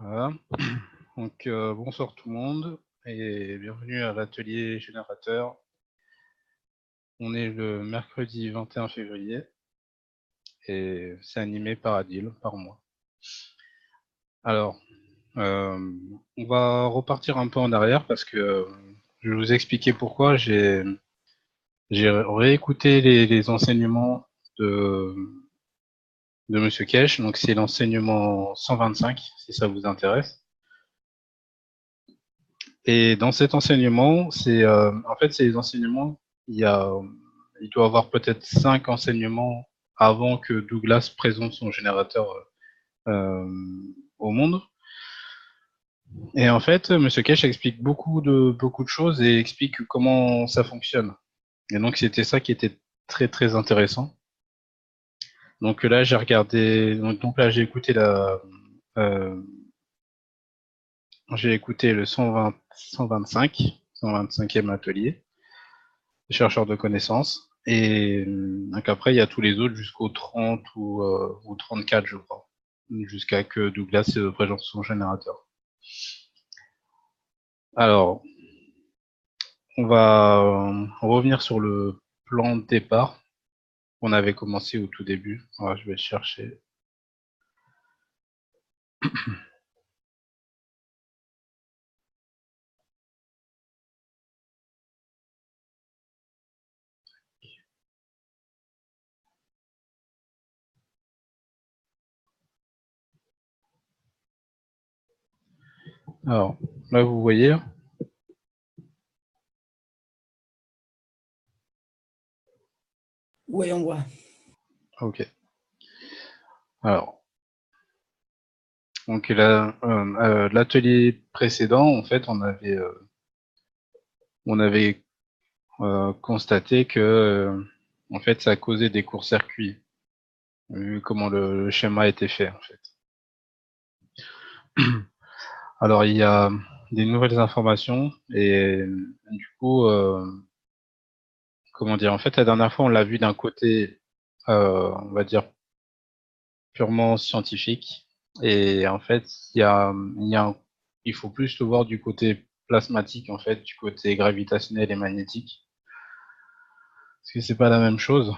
Voilà. Donc, bonsoir tout le monde et bienvenue à l'atelier générateur. On est le mercredi 21 février et c'est animé par Adil, par moi. Alors, on va repartir un peu en arrière parce que je vais vous expliquer pourquoi j'ai réécouté les enseignements de, de Monsieur Kesh. Donc, c'est l'enseignement 125, si ça vous intéresse. Et dans cet enseignement, en fait, c'est les enseignements, il doit y avoir peut-être 5 enseignements avant que Douglas présente son générateur euh, au monde. Et en fait, Monsieur Kesh explique beaucoup de choses et explique comment ça fonctionne. Et donc, c'était ça qui était très très intéressant. Donc là, j'ai regardé, donc là, euh, j'ai écouté le 125e atelier. Chercheur de connaissances. Et donc après, il y a tous les autres jusqu'au 30 ou 34, je crois, jusqu'à que Douglas présente son générateur. Alors, on va revenir sur le plan de départ qu'on avait commencé au tout début. Alors, je vais le chercher. Alors, là, vous voyez. Oui, on voit. Ok. Alors, donc l'atelier précédent, en fait, on avait constaté que, en fait, ça causait des courts-circuits, vu comment le schéma a été fait, en fait. Alors, il y a des nouvelles informations et du coup, comment dire, en fait, la dernière fois, on l'a vu d'un côté, on va dire, purement scientifique. Et en fait, il faut plus le voir du côté plasmatique, en fait, du côté gravitationnel et magnétique. Parce que c'est pas la même chose.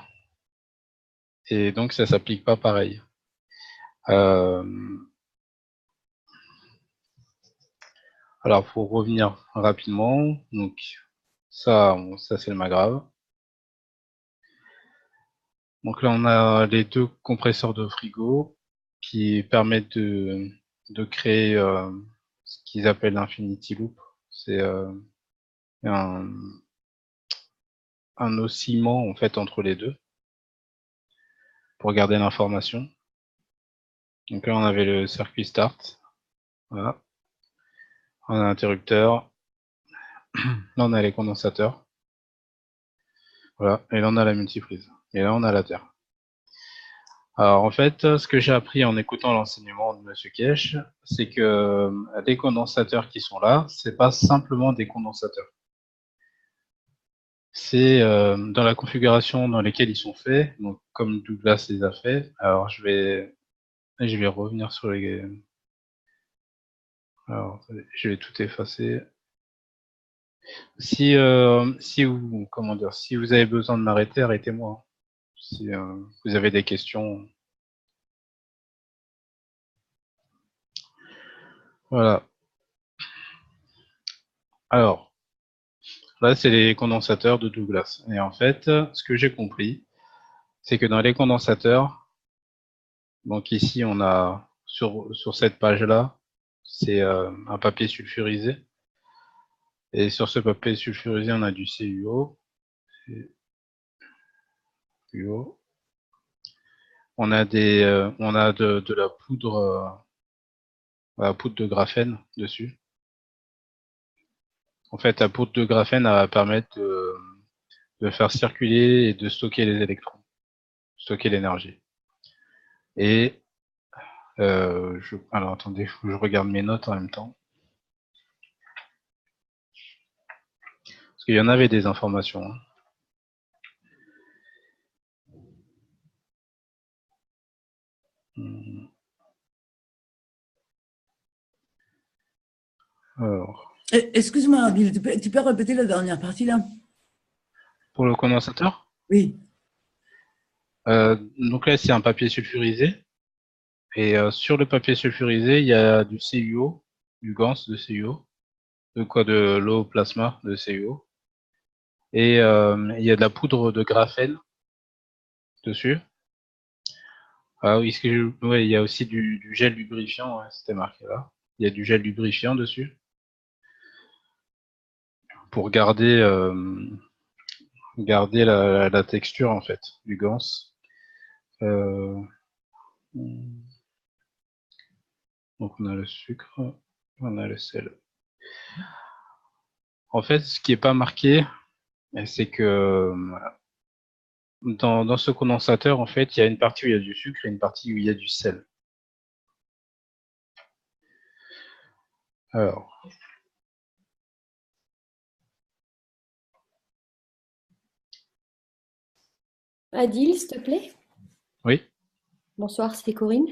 Et donc, ça s'applique pas pareil. Euh, alors, pour revenir rapidement, donc, ça c'est le Magrave. Donc là, on a les deux compresseurs de frigo qui permettent de créer ce qu'ils appellent l'Infinity Loop. C'est un, un oscillement en fait entre les deux pour garder l'information. Donc là, on avait le circuit start. Voilà. On a l'interrupteur. Là, on a les condensateurs. Voilà. Et là, on a la multiprise. Et là, on a la Terre. Alors en fait, ce que j'ai appris en écoutant l'enseignement de Monsieur Kesh, c'est que les condensateurs qui sont là, c'est pas simplement des condensateurs. C'est dans la configuration dans laquelle ils sont faits, donc comme Douglas les a fait. Alors je vais revenir sur les. Alors attendez, je vais tout effacer. Si vous comment dire, si vous avez besoin de m'arrêter, arrêtez-moi. Si vous avez des questions, voilà. Alors là, c'est les condensateurs de Douglas. Et en fait, ce que j'ai compris, c'est que dans les condensateurs, donc ici on a sur cette page-là, c'est un papier sulfurisé. Et sur ce papier sulfurisé, on a du CuO. CuO. On a de la poudre de graphène dessus. En fait, la poudre de graphène elle va permettre de faire circuler et de stocker les électrons, stocker l'énergie. Et alors attendez, faut que je regarde mes notes en même temps. Parce qu'il y en avait des informations. Hein. Alors, Excuse-moi, Adil, tu peux répéter la dernière partie là? pour le condensateur, Oui. donc là, c'est un papier sulfurisé. Et sur le papier sulfurisé, il y a du CuO, du GANS de CuO, de l'eau plasma de CuO. Et il y a de la poudre de graphène dessus. Ah oui, ouais, il y a aussi du gel lubrifiant, ouais, c'était marqué là. Il y a du gel lubrifiant dessus pour garder la texture en fait du gans. Euh, donc on a le sucre, on a le sel. En fait, ce qui est pas marqué, c'est que dans ce condensateur, en fait, il y a une partie où il y a du sucre et une partie où il y a du sel. Alors, Adil, s'il te plaît. oui, Bonsoir, c'est Corinne.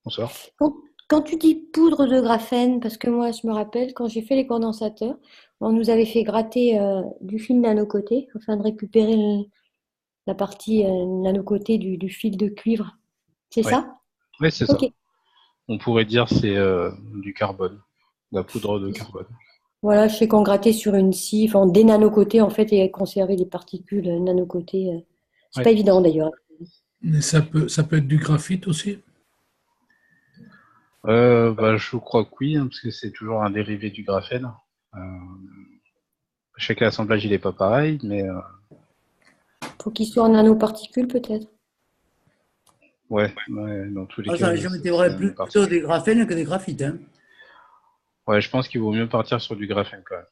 bonsoir. Quand, quand tu dis poudre de graphène, parce que moi, je me rappelle, quand j'ai fait les condensateurs, on nous avait fait gratter du fil nanocoté afin de récupérer la partie nanocoté du fil de cuivre. C'est Oui, ça? oui, c'est Ok. ça. On pourrait dire c'est du carbone, de la poudre de carbone. Voilà, je sais qu'on grattait sur une scie, enfin, des nanocotés en fait, et conserver les particules nanocotées. C'est Oui. pas évident d'ailleurs. Mais ça peut être du graphite aussi. Bah, je crois que oui, hein, parce que c'est toujours un dérivé du graphène. Euh, je sais que l'assemblage il est pas pareil, mais Faut qu'il soit en nanoparticules peut-être. ouais, dans tous les Ah, cas, ça, je c'est mettrais la même plutôt particule. des graphènes que des graphites. Hein. Ouais, je pense qu'il vaut mieux partir sur du graphène quand même.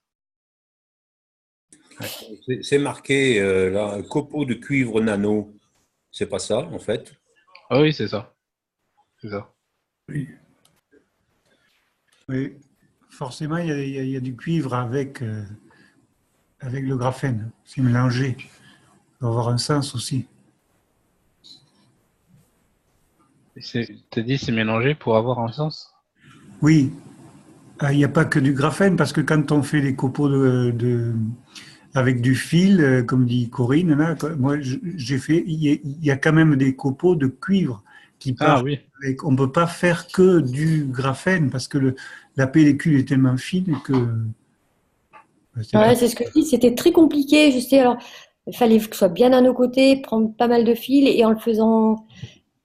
Ouais. C'est marqué là, un copeau de cuivre nano. C'est pas ça, en fait. Ah oui, c'est ça. C'est ça. Oui. Oui, forcément, il y a du cuivre avec le graphène. C'est mélangé. Ça doit avoir un sens aussi. T'as dit c'est mélangé pour avoir un sens? Oui, il n'y a pas que du graphène, parce que quand on fait des copeaux avec du fil, comme dit Corinne, là, moi j'ai fait, il y a quand même des copeaux de cuivre qui Ah partent. oui. On ne peut pas faire que du graphène, parce que la pellicule est tellement fine que c'est pas. Ouais, c'est ce que je dis, c'était très compliqué. Je sais, alors, il fallait que ce soit bien à nos côtés, prendre pas mal de fils et en le faisant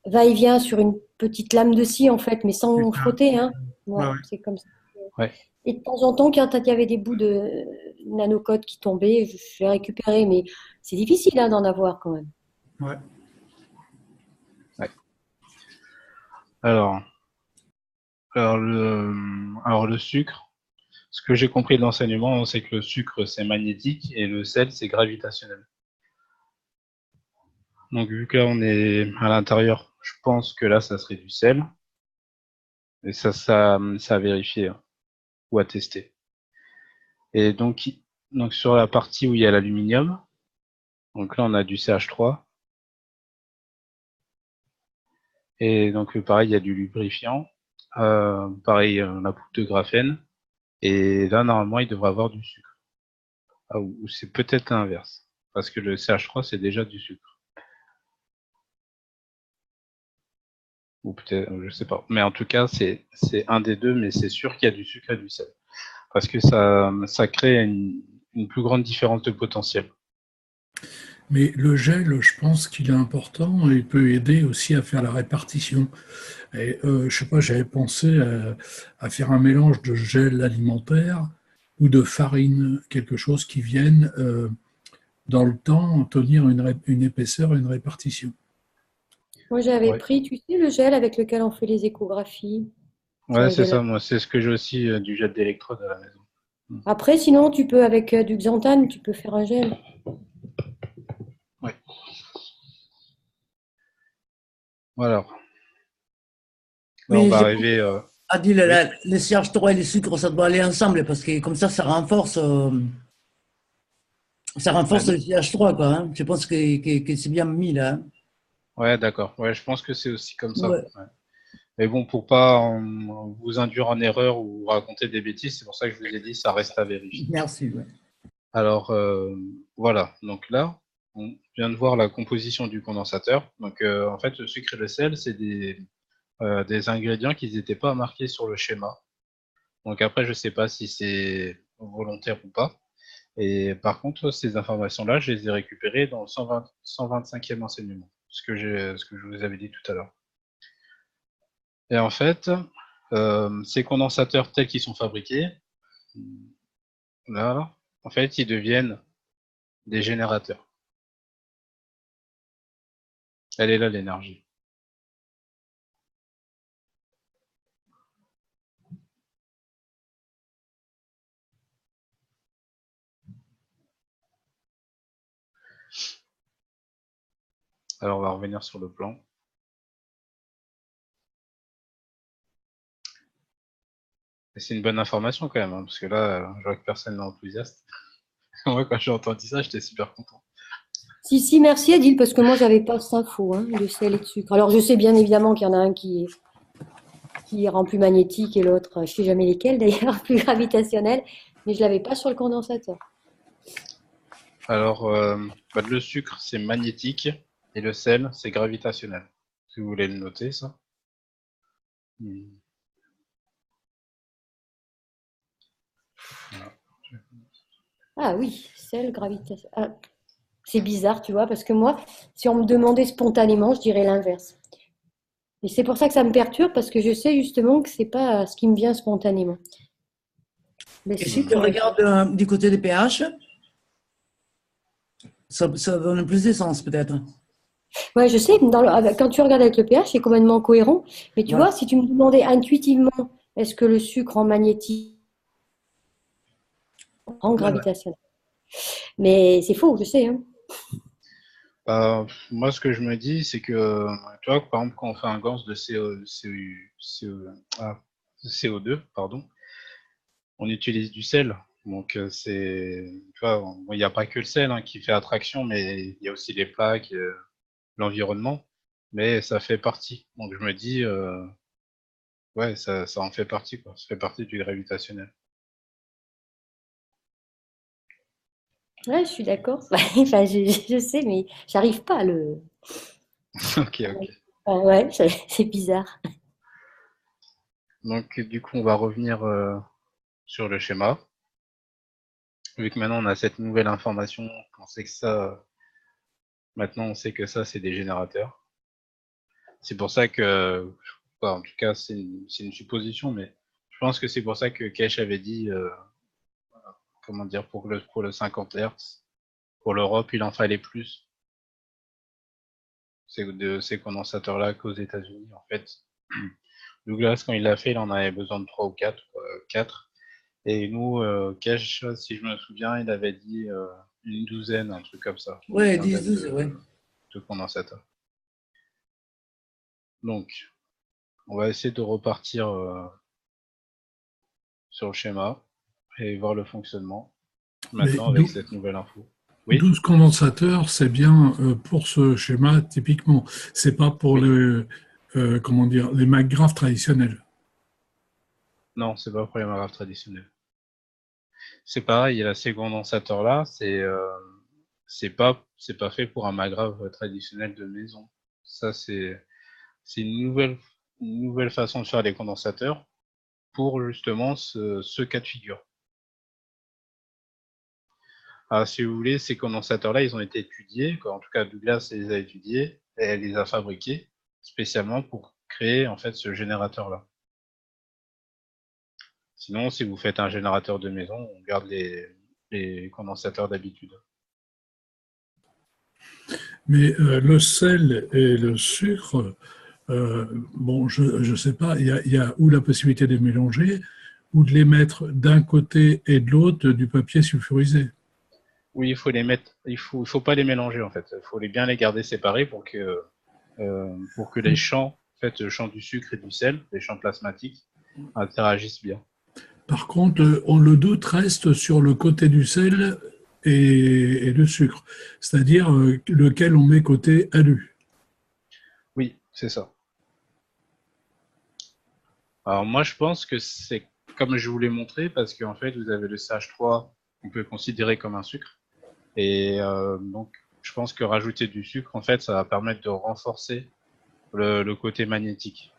va-et-vient sur une petite lame de scie, en fait, mais C'est sans ça. frotter, hein. Ouais, Voilà, ouais. c'est comme ça. Ouais. Et de temps en temps, quand il y avait des bouts de nanocode qui tombaient, je les récupérais, mais c'est difficile hein, d'en avoir quand même. Ouais. Ouais. Alors, alors le sucre, ce que j'ai compris de l'enseignement, c'est que le sucre c'est magnétique et le sel c'est gravitationnel. Donc vu que là on est à l'intérieur, je pense que là ça serait du sel. Et ça à vérifier hein, ou à tester. Et donc sur la partie où il y a l'aluminium, donc là on a du CH3. Et donc pareil, il y a du lubrifiant. Pareil, la poudre de graphène. Et là normalement il devrait avoir du sucre. Ah, ou c'est peut-être l'inverse. Parce que le CH3 c'est déjà du sucre. Ou peut-être, je sais pas. Mais en tout cas, c'est un des deux, mais c'est sûr qu'il y a du sucre et du sel. Parce que ça crée une plus grande différence de potentiel. Mais le gel, je pense qu'il est important et il peut aider aussi à faire la répartition. Et je sais pas, j'avais pensé à faire un mélange de gel alimentaire ou de farine, quelque chose qui vienne dans le temps tenir une épaisseur et une répartition. Moi, j'avais Ouais, pris, tu sais, le gel avec lequel on fait les échographies. Ça ouais c'est aidait là. ça. Moi, c'est ce que j'ai aussi du gel d'électrode à la maison. Après, sinon, tu peux, avec du xanthane, tu peux faire un gel. Ouais. Voilà. Là, on Mais va j'ai pensé, arriver. Adil, Oui. les CH3 et les sucres, ça doit aller ensemble parce que comme ça Ouais, renforce le CH3, quoi. Hein. Je pense que c'est bien mis là. Hein. ouais, d'accord. Ouais, je pense que c'est aussi comme ça. Ouais. Ouais. Mais bon, pour pas vous induire en erreur ou raconter des bêtises, c'est pour ça que je vous ai dit ça reste à vérifier. Merci. Ouais. Alors voilà, donc là, on vient de voir la composition du condensateur. Donc en fait, le sucre et le sel, c'est des ingrédients qui n'étaient pas marqués sur le schéma. Donc après, je ne sais pas si c'est volontaire ou pas. Et par contre, ces informations-là, je les ai récupérées dans le 125e enseignement, ce que je vous avais dit tout à l'heure. Et en fait, ces condensateurs tels qu'ils sont fabriqués, là, en fait, ils deviennent des générateurs. Elle est là, l'énergie. Alors, on va revenir sur le plan. Et c'est une bonne information quand même, hein, parce que là, je vois que personne n'est enthousiaste. Moi, quand j'ai entendu ça, j'étais super content. Si, merci Adil, parce que moi, j'avais pas cette info, hein, de sel et de sucre. Alors, je sais bien évidemment qu'il y en a un qui rend plus magnétique et l'autre, je sais jamais lesquels d'ailleurs, plus gravitationnel, mais je l'avais pas sur le condensateur. Alors, le sucre, c'est magnétique, et le sel, c'est gravitationnel. Si vous voulez le noter, ça. Voilà. Ah oui, sel, gravitation. Ah, c'est bizarre, tu vois, parce que moi, si on me demandait spontanément, je dirais l'inverse. Et c'est pour ça que ça me perturbe, parce que je sais justement que c'est pas ce qui me vient spontanément. Les Et si sucres, tu regardes du côté des pH, ça donne plus d'essence peut-être. ouais, je sais, quand tu regardes avec le pH, c'est complètement cohérent. Mais tu Ouais. vois, si tu me demandais intuitivement, est-ce que le sucre en magnétique en Ouais, ouais. gravitationnel? Mais c'est faux, je sais, hein. Moi, ce que je me dis, c'est que, tu vois, par exemple, quand on fait un gaz de CO2, pardon, on utilise du sel. Donc, tu vois, il n'y a pas que le sel, hein, qui fait attraction, mais il y a aussi les plaques, l'environnement, mais ça fait partie. Donc, je me dis, ouais, ça en fait partie, quoi. Ça fait partie du gravitationnel. Ouais, je suis d'accord. Enfin, je sais, mais j'arrive pas à le. Ok, ok. Ouais, c'est bizarre. Donc, du coup, on va revenir sur le schéma. Vu que maintenant on a cette nouvelle information, on sait que ça, maintenant on sait que ça, c'est des générateurs. C'est pour ça que, en tout cas, c'est une supposition, mais je pense que c'est pour ça que Kesh avait dit, comment dire, pour le 50 Hz, pour l'Europe, il en fallait plus. C'est de ces condensateurs-là qu'aux États-Unis, en fait. Douglas, quand il l'a fait, il en avait besoin de 3 ou 4, 4. Et nous, Kesh, si je me souviens, il avait dit une douzaine, un truc comme ça. Ouais, Une quinzaine 10-12, ouais. de condensateurs. Donc, on va essayer de repartir sur le schéma et voir le fonctionnement Mais maintenant avec cette nouvelle info. Oui, 12 condensateurs, c'est bien pour ce schéma typiquement. C'est pas pour oui. comment dire, les McGrath traditionnels. Non, c'est pas pour les magraves traditionnels. C'est pareil, là, ces condensateurs-là, c'est pas fait pour un magrave traditionnel de maison. Ça, c'est une nouvelle façon de faire les condensateurs pour justement ce cas de figure. Alors, si vous voulez, ces condensateurs-là, ils ont été étudiés, quoi. En tout cas, Douglas les a étudiés et elle les a fabriqués spécialement pour créer en fait ce générateur-là. Sinon, si vous faites un générateur de maison, on garde les condensateurs d'habitude. Mais le sel et le sucre, bon, je ne sais pas, il y a ou la possibilité de les mélanger ou de les mettre d'un côté et de l'autre du papier sulfurisé. Oui, il faut les mettre, il faut pas les mélanger en fait. Il faut bien les garder séparés pour que les champs, en fait, le champ du sucre et du sel, les champs plasmatiques, interagissent bien. Par contre, le doute reste sur le côté du sel et du sucre, c'est-à-dire lequel on met côté alu. Oui, c'est ça. Alors moi, je pense que c'est comme je vous l'ai montré, parce qu'en fait, vous avez le CH3 qu'on peut considérer comme un sucre. Et donc, je pense que rajouter du sucre, en fait, ça va permettre de renforcer le côté magnétique.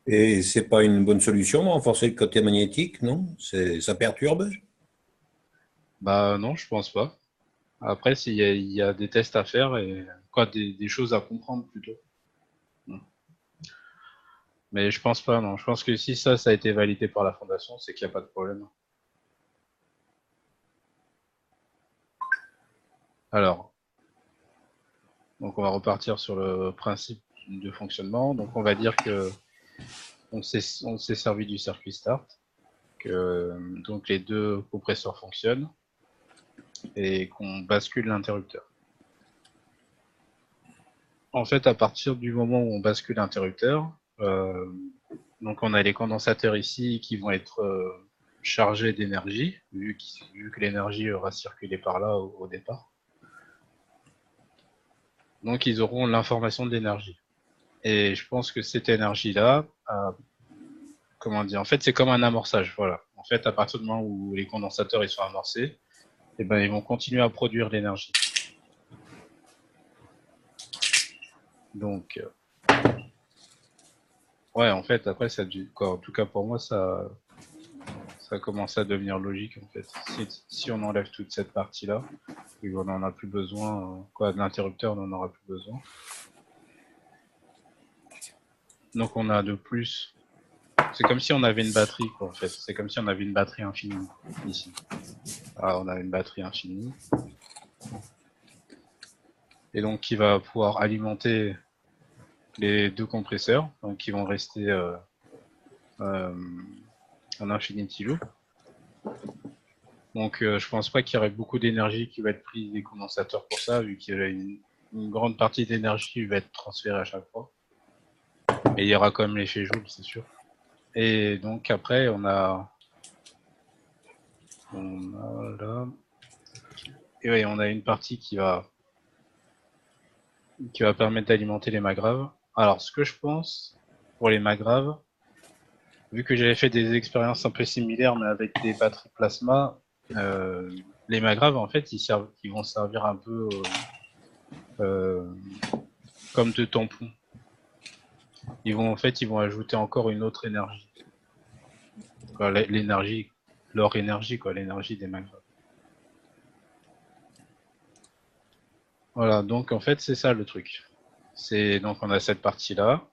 Et c'est pas une bonne solution, renforcer le côté magnétique, non? Ça perturbe? Bah non, je pense pas. Après, il y a des tests à faire et quoi, des choses à comprendre plutôt. Mais je pense pas, non. Je pense que si ça a été validé par la fondation, c'est qu'il n'y a pas de problème. Alors, donc on va repartir sur le principe de fonctionnement. Donc on va dire que on s'est servi du circuit start, que donc les deux compresseurs fonctionnent et qu'on bascule l'interrupteur. En fait, à partir du moment où on bascule l'interrupteur, donc on a les condensateurs ici qui vont être chargés d'énergie, vu que l'énergie aura circulé par là au départ. Donc ils auront l'information de l'énergie. Et je pense que cette énergie-là, comment dire, en fait c'est comme un amorçage, voilà. En fait, à partir du moment où les condensateurs ils sont amorcés, eh ben, ils vont continuer à produire l'énergie. Donc, ouais, en fait, après, quoi, en tout cas pour moi, ça commence à devenir logique, en fait. Si on enlève toute cette partie-là, et qu'on n'en a plus besoin, quoi, de l'interrupteur, on n'en aura plus besoin. Donc, on a de plus. C'est comme si on avait une batterie, quoi, en fait. C'est comme si on avait une batterie infinie, ici. Ah, on a une batterie infinie. Et donc, qui va pouvoir alimenter les deux compresseurs, donc qui vont rester en infinity loop. Donc je pense pas qu'il y aurait beaucoup d'énergie qui va être prise des condensateurs pour ça, vu qu'il y a une grande partie d'énergie qui va être transférée à chaque fois. Mais il y aura quand même l'effet Joule, c'est sûr. Et donc après on a là, et ouais, on a une partie qui va permettre d'alimenter les magraves. Alors ce que je pense pour les magraves, vu que j'avais fait des expériences un peu similaires mais avec des batteries plasma, les magraves en fait ils vont servir un peu comme de tampons. Ils vont ajouter encore une autre énergie. L'énergie, leur énergie, quoi, l'énergie des magraves. Voilà, donc en fait c'est ça le truc. Donc on a cette partie-là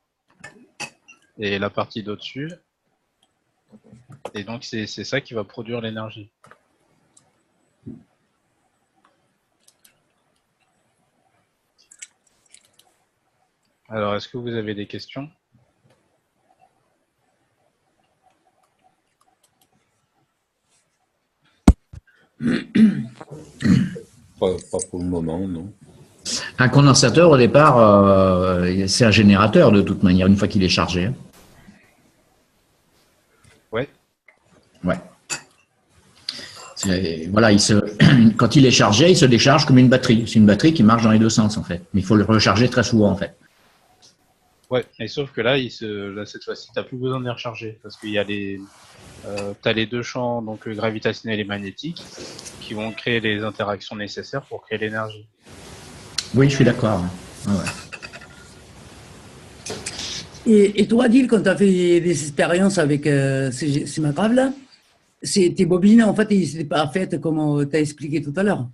et la partie d'au-dessus. Et donc c'est ça qui va produire l'énergie. Alors est-ce que vous avez des questions? Pas pour le moment, non. Un condensateur, au départ, c'est un générateur de toute manière, une fois qu'il est chargé. Ouais. Ouais. Voilà, quand il est chargé, il se décharge comme une batterie. C'est une batterie qui marche dans les deux sens, en fait. Mais il faut le recharger très souvent, en fait. Ouais, et sauf que là, cette fois-ci, tu n'as plus besoin de les recharger, parce qu'il y a t'as les deux champs, donc gravitationnel et magnétique, qui vont créer les interactions nécessaires pour créer l'énergie. Oui, je suis d'accord. Ouais. Et toi, Adil, quand tu as fait des expériences avec ces magraves-là, tes bobines, en fait, ils n'étaient pas faites comme tu as expliqué tout à l'heure.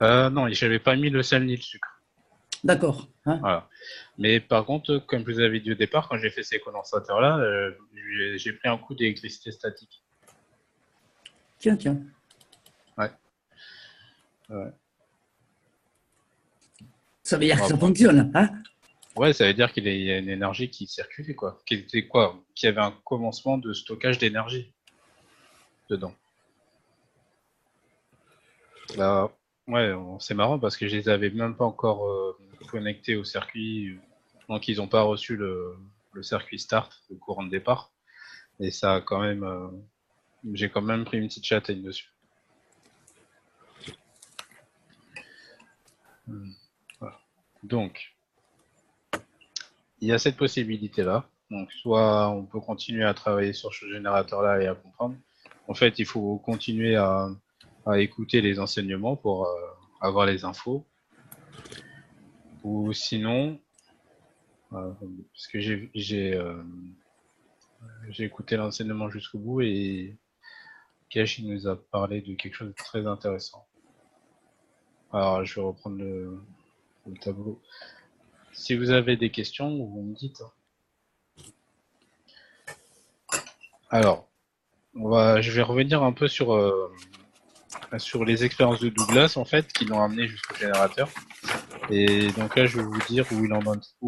Non, j'avais pas mis le sel ni le sucre. D'accord. Hein. Voilà. Mais par contre, comme je vous avais dit au départ, quand j'ai fait ces condensateurs-là, j'ai pris un coup d'électricité statique. Tiens, tiens. Ouais. Ouais. Ça veut dire que ça fonctionne, hein? Ouais, ça veut dire qu'il y a une énergie qui circulait, quoi. Qu'il y avait un commencement de stockage d'énergie dedans. Là, ouais, c'est marrant parce que je les avais même pas encore connectés au circuit, donc ils n'ont pas reçu le circuit start, le courant de départ, et ça a quand même, j'ai quand même pris une petite châtaigne dessus. Voilà. Donc, il y a cette possibilité-là. Donc, soit on peut continuer à travailler sur ce générateur-là et à comprendre. En fait, il faut continuer à écouter les enseignements pour avoir les infos. Ou sinon, parce que j'ai écouté l'enseignement jusqu'au bout et Kesh il nous a parlé de quelque chose de très intéressant. Alors, je vais reprendre le tableau. Si vous avez des questions, vous me dites. Alors, je vais revenir un peu sur les expériences de Douglas, en fait, qui l'ont amené jusqu'au générateur. Et donc là, je vais vous dire où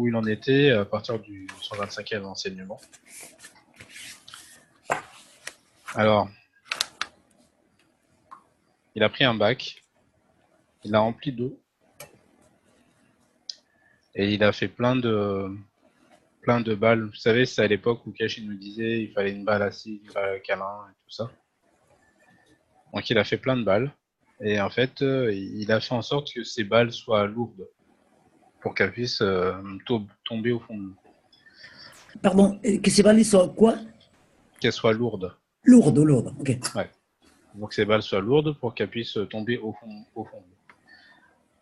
il en était à partir du 125e enseignement. Alors, il a pris un bac, il l'a rempli d'eau, et il a fait plein de balles. Vous savez, c'est à l'époque où Cash nous disait il fallait une balle acide, une balle câlin et tout ça. Donc il a fait plein de balles, et en fait, il a fait en sorte que ces balles soient lourdes, pour qu'elles puissent tomber au fond de l'eau. Pardon, que ces balles soient quoi? Qu'elles soient lourdes. Lourdes, ok. Ouais. Donc ces balles soient lourdes pour qu'elles puissent tomber au fond de l'eau.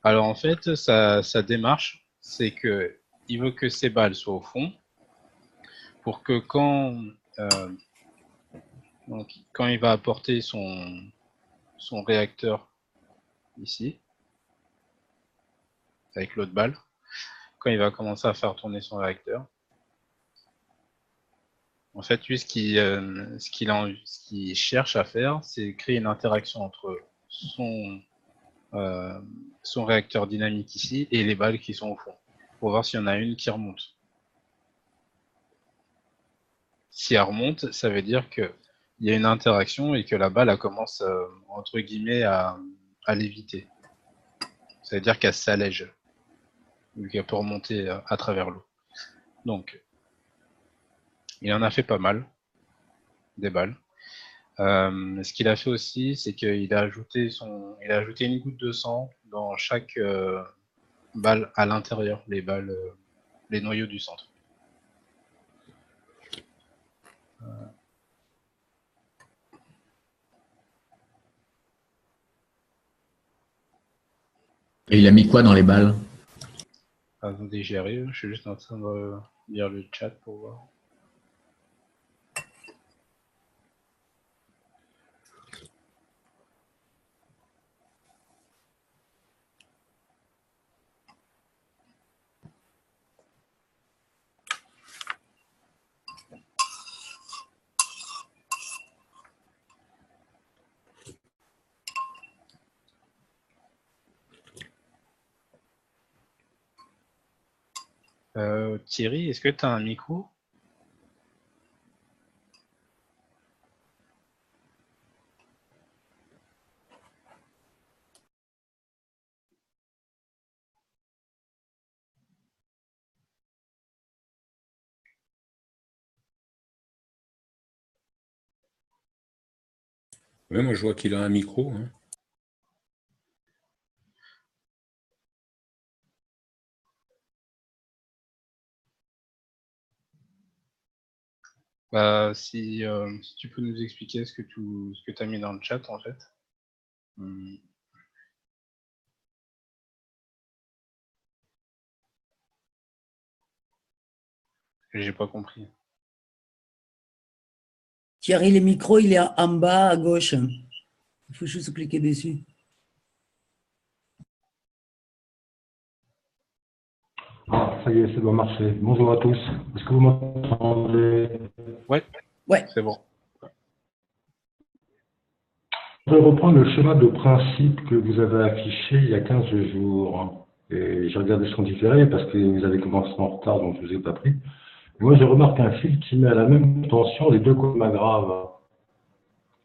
Alors en fait, sa démarche, c'est que il veut que ces balles soient au fond, pour que quand il va apporter son réacteur ici, avec l'autre balle, quand il va commencer à faire tourner son réacteur, en fait, lui, ce qu'il cherche à faire, c'est créer une interaction entre son réacteur dynamique ici et les balles qui sont au fond, pour voir s'il y en a une qui remonte. Si elle remonte, ça veut dire qu'il y a une interaction et que la balle elle commence, entre guillemets, à léviter. Ça veut dire qu'elle s'allège, vu qu'elle peut remonter à travers l'eau. Donc, il en a fait pas mal, des balles. Ce qu'il a fait aussi, c'est qu'il a ajouté une goutte de sang dans chaque balle à l'intérieur, les noyaux du centre. Et il a mis quoi dans les balles? Attendez, j'y arrive. Je suis juste en train de lire le chat pour voir. Thierry, est-ce que tu as un micro? Oui, moi je vois qu'il a un micro. Hein. Si tu peux nous expliquer ce que tu as mis dans le chat, en fait. J'ai pas compris. Thierry, le micro, il est en bas à gauche. Il faut juste cliquer dessus. Ah, ça y est, ça doit marcher. Bonjour à tous. Est-ce que vous m'entendez? Ouais. C'est bon. Je vais reprendre le schéma de principe que vous avez affiché il y a 15 jours. Et j'ai regardé son différé parce que vous avez commencé en retard, donc je ne vous ai pas pris. Et moi, je remarque un fil qui met à la même tension les deux commas graves.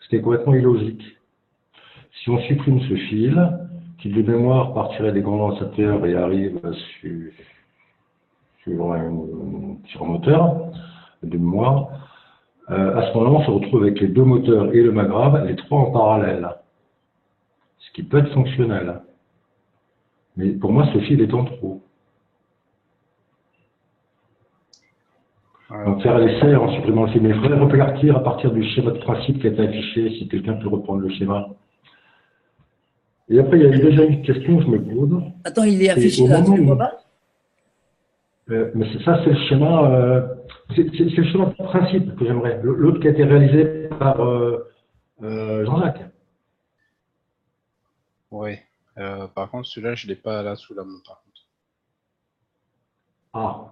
Ce qui est complètement illogique. Si on supprime ce fil, qui de mémoire partirait des condensateurs et arrive sur un moteur de mémoire, à ce moment-là, on se retrouve avec les deux moteurs et le mât grave, les trois en parallèle. Ce qui peut être fonctionnel. Mais pour moi, ce fil est en trop. Donc faire l'essai en supprimant le fil. Mais il faudrait repartir à partir du schéma de principe qui a été affiché, si quelqu'un peut reprendre le schéma. Et après, il y a déjà une question que je me pose. Attends, il est Et affiché au là, tu moment le où- vois pas? Mais ça, c'est le schéma, c'est le schéma de principe que j'aimerais. L'autre qui a été réalisé par Jean-Jacques. Oui. Par contre, celui-là, je ne l'ai pas là sous la main, par contre. Ah.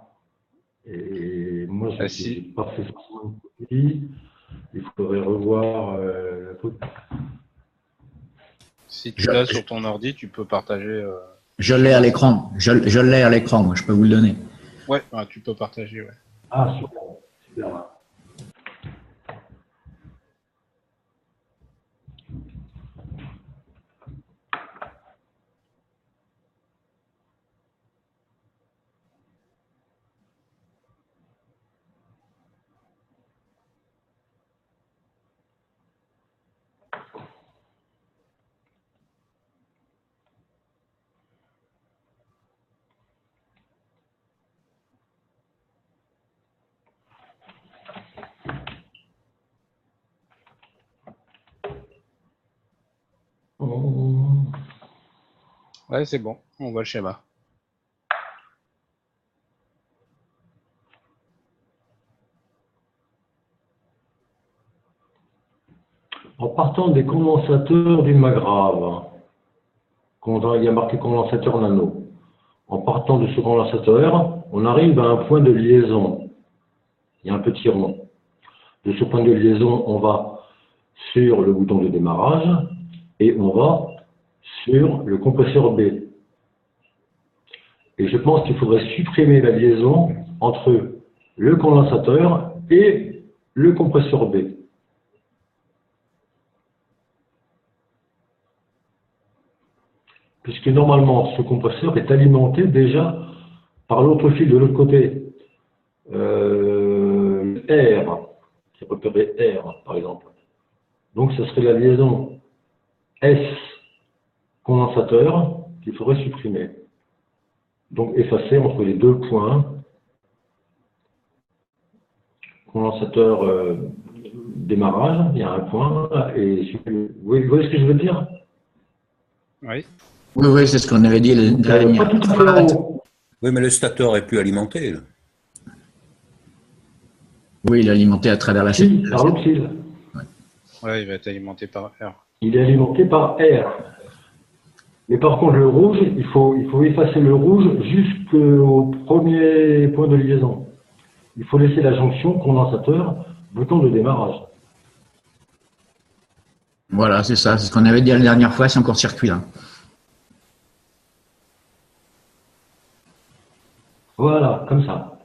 Et moi, je Ah, n'ai si. pas fait forcément une copie. Il faudrait revoir la copie. Si tu l'as sur ton ordi, tu peux partager. Je l'ai à l'écran. Je l'ai à l'écran, moi, je peux vous le donner. Ouais, tu peux partager, ouais. Ah, super. Super. Ouais, c'est bon, on voit le schéma. En partant des condensateurs du Magrave, il y a marqué condensateur nano. En partant de ce condensateur, on arrive à un point de liaison. Il y a un petit rond. De ce point de liaison, on va sur le bouton de démarrage et on va sur le compresseur B. Et je pense qu'il faudrait supprimer la liaison entre le condensateur et le compresseur B. Puisque normalement, ce compresseur est alimenté déjà par l'autre fil de l'autre côté. R, qui est repéré R, par exemple. Donc, ce serait la liaison S condensateur qu'il faudrait supprimer. Donc, effacer entre les deux points. Condensateur démarrage, il y a un point. Et vous voyez ce que je veux dire? Oui. Oui, c'est ce qu'on avait dit la Pas dernière tout à fait fois. en haut. Oui, mais le stateur est plus alimenté. Là. Oui, il est alimenté à travers la Si, chaîne. par l'autre fil. Ouais, il va être alimenté par R. Il est alimenté par R. Mais par contre, le rouge, il faut effacer le rouge jusqu'au premier point de liaison. Il faut laisser la jonction condensateur, bouton de démarrage. Voilà, c'est ça. C'est ce qu'on avait dit la dernière fois, c'est encore circuit là. Voilà, comme ça.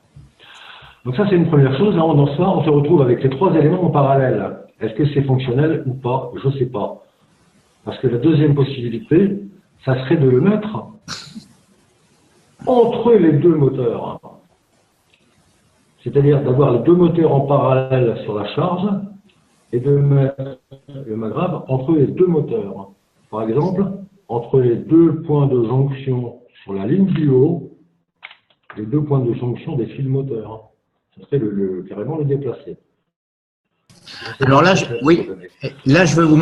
Donc ça, c'est une première chose. Là, dans ce soir, on se retrouve avec les trois éléments en parallèle. Est-ce que c'est fonctionnel ou pas? Je ne sais pas. Parce que la deuxième possibilité, ça serait de le mettre entre les deux moteurs. C'est-à-dire d'avoir les deux moteurs en parallèle sur la charge et de mettre le Magrave entre les deux moteurs. Par exemple, entre les deux points de jonction sur la ligne du haut, les deux points de jonction des fils moteurs. Ce serait carrément le déplacer. Alors là, là, je vais vous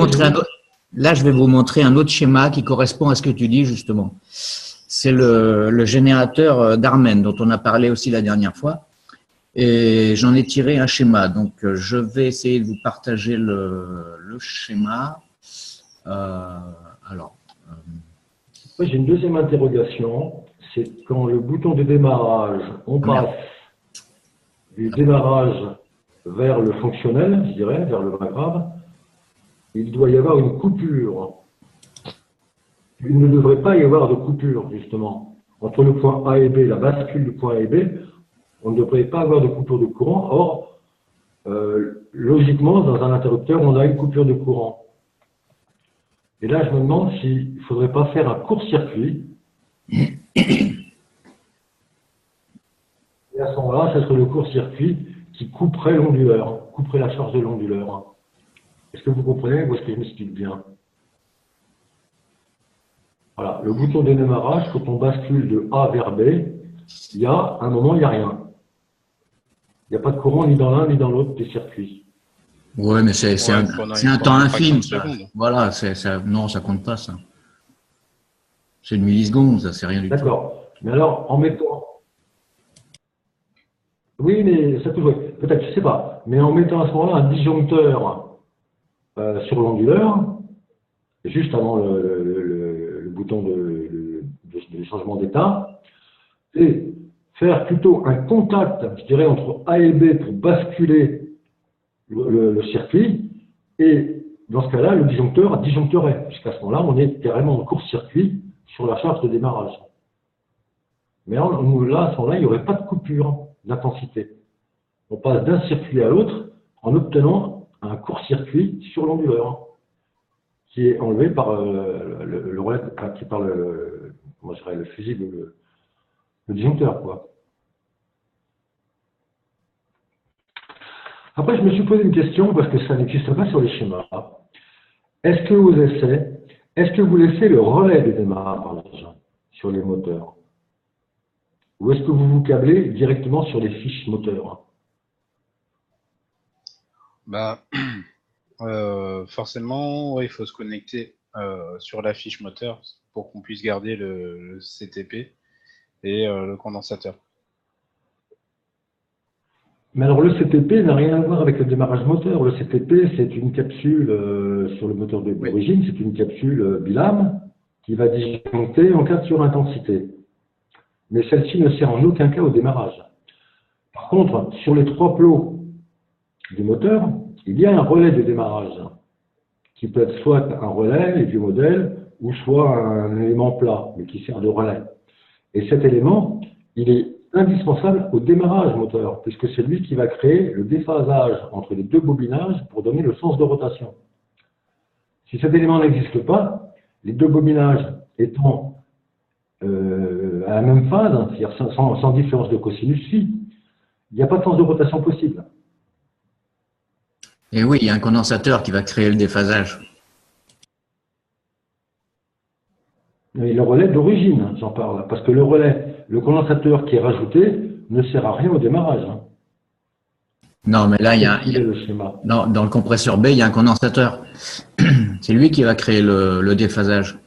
montrer un autre schéma qui correspond à ce que tu dis justement. C'est le générateur d'Armen dont on a parlé aussi la dernière fois. Et j'en ai tiré un schéma. Donc, je vais essayer de vous partager le schéma. Moi, j'ai une deuxième interrogation. C'est quand le bouton de démarrage, on passe du démarrage vers le fonctionnel, je dirais, vers le Magrave, il doit y avoir une coupure. Il ne devrait pas y avoir de coupure, justement. Entre le point A et B, la bascule du point A et B, on ne devrait pas avoir de coupure de courant. Or, logiquement, dans un interrupteur, on a une coupure de courant. Et là, je me demande s'il ne faudrait pas faire un court-circuit. Et à ce moment-là, ce serait le court-circuit qui couperait l'onduleur, couperait la charge de l'onduleur. Est-ce que vous comprenez ou est-ce que je m'explique bien? Voilà, le bouton de démarrage, quand on bascule de A vers B, il y a un moment, il n'y a rien. Il n'y a pas de courant ni dans l'un ni dans l'autre des circuits. Ouais, mais c'est pendant un temps une fraction infime. de Ça. seconde. Voilà, non, ça compte pas, ça. C'est une milliseconde, ça, c'est rien du tout. D'accord. Mais alors, en mettant... Oui, mais ça peut jouer. Peut-être, je ne sais pas. Mais en mettant à ce moment-là un disjoncteur sur l'onduleur, juste avant le bouton de changement d'état, et faire plutôt un contact, je dirais, entre A et B pour basculer le circuit, et dans ce cas-là, le disjoncteur disjoncterait, puisqu'à ce moment-là, on est carrément en court-circuit sur la charge de démarrage. Mais là, à ce moment-là, il n'y aurait pas de coupure d'intensité. On passe d'un circuit à l'autre en obtenant un court-circuit sur l'onduleur, qui est enlevé par le relais, qui par comment je dirais, le fusible, le disjoncteur, quoi. Après, je me suis posé une question, parce que ça n'existe pas sur les schémas. Est-ce que aux essais, est-ce que vous laissez le relais de démarrage sur les moteurs? Ou est-ce que vous vous câblez directement sur les fiches moteurs? Bah, forcément, ouais, il faut se connecter sur la fiche moteur pour qu'on puisse garder le CTP et le condensateur. Mais alors le CTP n'a rien à voir avec le démarrage moteur. Le CTP, c'est une capsule sur le moteur d'origine, c'est une capsule bilame qui va disjoncter en cas de surintensité. Mais celle-ci ne sert en aucun cas au démarrage. Par contre, sur les trois plots du moteur, il y a un relais de démarrage qui peut être soit un relais, les vieux modèles, ou soit un élément plat, mais qui sert de relais. Et cet élément, il est indispensable au démarrage moteur, puisque c'est lui qui va créer le déphasage entre les deux bobinages pour donner le sens de rotation. Si cet élément n'existe pas, les deux bobinages étant à la même phase, c'est-à-dire sans différence de cosinus phi, il n'y a pas de sens de rotation possible. Et oui, il y a un condensateur qui va créer le déphasage. Et le relais d'origine, j'en parle, parce que le condensateur qui est rajouté ne sert à rien au démarrage. Non, mais là, le schéma. Dans le compresseur B, il y a un condensateur. C'est lui qui va créer le déphasage.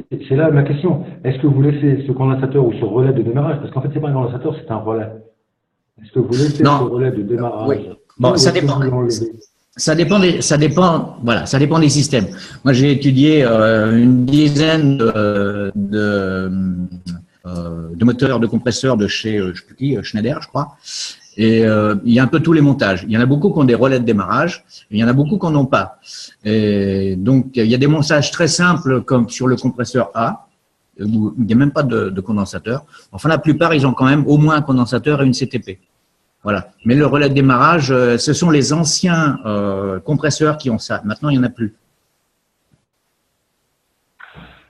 C'est là ma question. Est-ce que vous laissez ce condensateur ou ce relais de démarrage? Parce qu'en fait, ce n'est pas un condensateur, c'est un relais. Est-ce que vous laissez ce relais de démarrage? Oui. Bon, ça dépend. Ça dépend, voilà, ça dépend des systèmes. Moi, j'ai étudié une dizaine de moteurs de compresseurs de chez, je sais plus qui, Schneider, je crois. Et il y a un peu tous les montages. Il y en a beaucoup qui ont des relais de démarrage, et il y en a beaucoup qui n'en ont pas. Et donc, il y a des montages très simples, comme sur le compresseur A, où il n'y a même pas de condensateur. Enfin, la plupart, ils ont quand même au moins un condensateur et une CTP. Voilà. Mais le relais de démarrage, ce sont les anciens compresseurs qui ont ça. Maintenant, il n'y en a plus.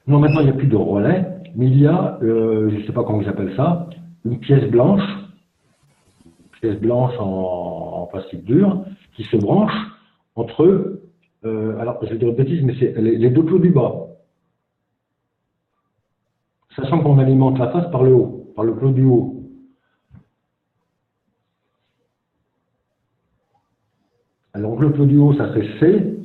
Non, maintenant, il n'y a plus de relais, mais il y a, je ne sais pas comment j'appelle ça, une pièce blanche en plastique dur, qui se branche entre, alors je vais dire une bêtise, mais c'est les deux plots du bas. Sachant qu'on alimente la face par le haut, par le plot du haut. Alors le plot du haut, ça serait C,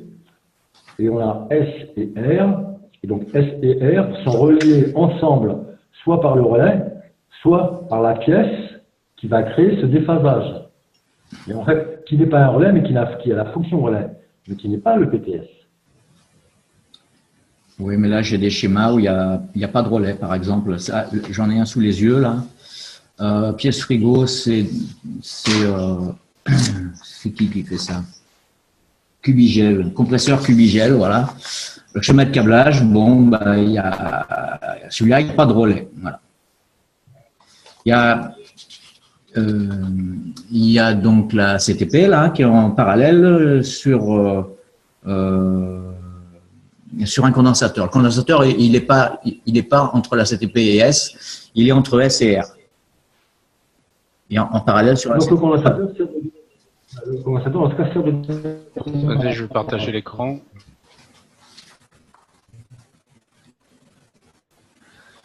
et on a S et R, et donc S et R sont reliés ensemble, soit par le relais, soit par la pièce qui va créer ce déphasage. Et en fait, qui n'est pas un relais, mais qui a la fonction relais, mais qui n'est pas le PTS. Oui, mais là, j'ai des schémas où il y a pas de relais, par exemple. J'en ai un sous les yeux, là. Pièce frigo, c'est qui fait ça? Cubigel, compresseur Cubigel, voilà. Le schéma de câblage, bon, bah, celui-là, il n'y a pas de relais, voilà. Il y a donc la CTP, là, qui est en parallèle sur un condensateur. Le condensateur, il n'est pas entre la CTP et S, il est entre S et R. Et en parallèle sur la donc, CTP. Le condensateur, en tout cas, sert de... Attendez, je vais partager l'écran.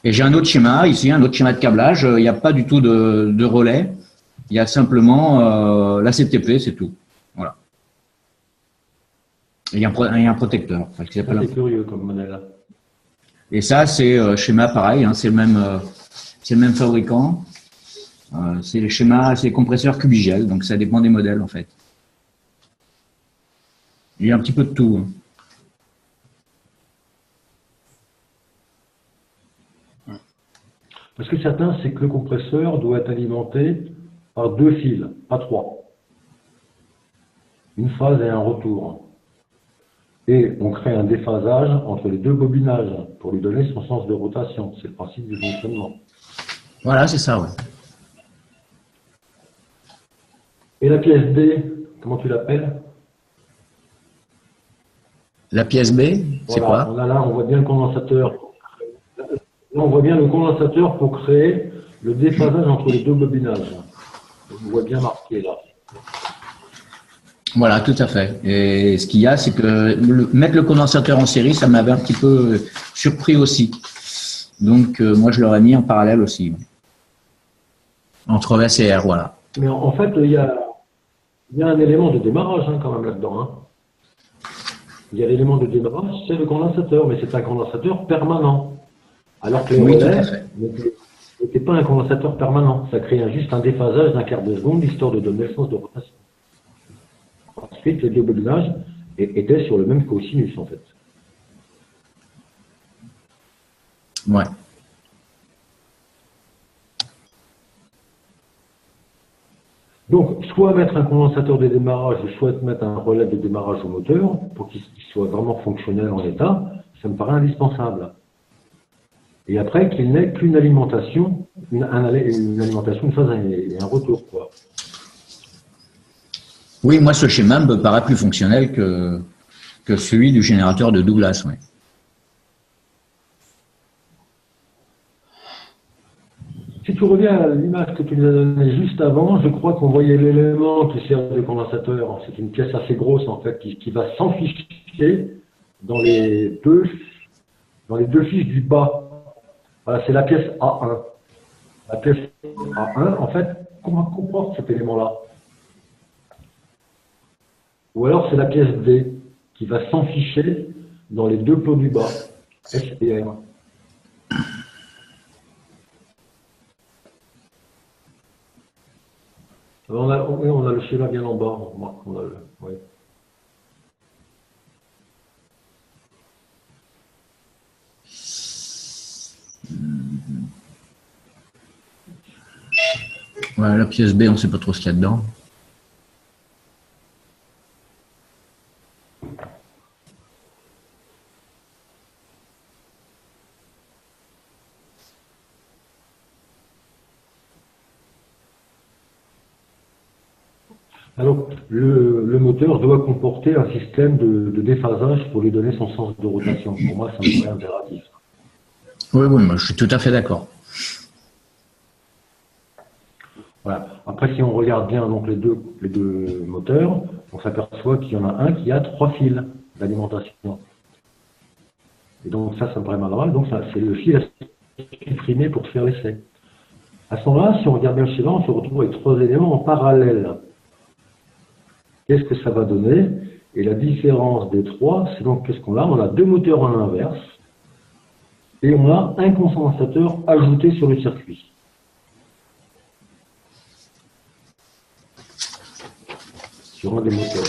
Et j'ai un autre schéma ici, un autre schéma de câblage. Il n'y a pas du tout de relais. Il y a simplement la CTP, c'est tout. Voilà. Et il y a un protecteur. Enfin, qui s'appelle C'est curieux comme modèle. Et ça, c'est schéma pareil, hein, c'est le même fabricant. C'est les schémas, c'est les compresseurs Cubigel, donc ça dépend des modèles en fait. Il y a un petit peu de tout. Hein. Parce que certains, c'est que le compresseur doit être alimenté par 2 fils, pas 3. Une phase et un retour. Et on crée un déphasage entre les 2 bobinages pour lui donner son sens de rotation. C'est le principe du fonctionnement. Voilà, c'est ça, ouais. Et la pièce D, comment tu l'appelles? La pièce B, c'est voilà, quoi? Là, on voit bien le condensateur. Là, on voit bien le condensateur pour créer le déphasage entre les 2 bobinages. On voit bien marqué là. Voilà, tout à fait. Et ce qu'il y a, c'est que mettre le condensateur en série, ça m'avait un petit peu surpris aussi. Donc, moi, je l'aurais mis en parallèle aussi. Entre S et R, voilà. Mais en fait, il y a un élément de démarrage hein, quand même là-dedans. Hein. Il y a l'élément de démarrage, c'est le condensateur, mais c'est un condensateur permanent. Alors que les relais n'étaient pas un condensateur permanent. Ça crée juste un déphasage d'un quart de seconde, histoire de donner le sens de rotation. Ensuite, les 2 bobinages étaient sur le même cosinus, en fait. Ouais. Donc, soit mettre un condensateur de démarrage, soit mettre un relais de démarrage au moteur, pour qu'il soit vraiment fonctionnel en état, ça me paraît indispensable. Et après, qu'il n'ait qu'une alimentation, une alimentation, une phase et un retour, quoi. Oui, moi, ce schéma me paraît plus fonctionnel que celui du générateur de Douglas. Ouais. Si tu reviens à l'image que tu nous as donnée juste avant, je crois qu'on voyait l'élément qui sert de condensateur. C'est une pièce assez grosse, en fait, qui va s'enficher dans les deux fiches du bas. Voilà, c'est la pièce A1. La pièce A1, en fait, comporte cet élément-là. Ou alors c'est la pièce D qui va s'enficher dans les 2 plots du bas, S et R. Alors on a le schéma bien en bas. Ouais. Ouais, la pièce B, on ne sait pas trop ce qu'il y a dedans. Alors, le moteur doit comporter un système de déphasage pour lui donner son sens de rotation. Pour moi, ça me paraît impératif. Oui, moi, je suis tout à fait d'accord. Voilà. Après, si on regarde bien donc les deux moteurs, on s'aperçoit qu'il y en a un qui a 3 fils d'alimentation. Et donc ça me paraît mal. Donc c'est le fil à supprimer pour faire l'essai. À ce moment-là, si on regarde bien le schéma, on se retrouve avec 3 éléments en parallèle. Qu'est-ce que ça va donner? Et la différence des 3, c'est donc qu'est-ce qu'on a? On a 2 moteurs en inverse et on a un condensateur ajouté sur le circuit. Sur un des moteurs.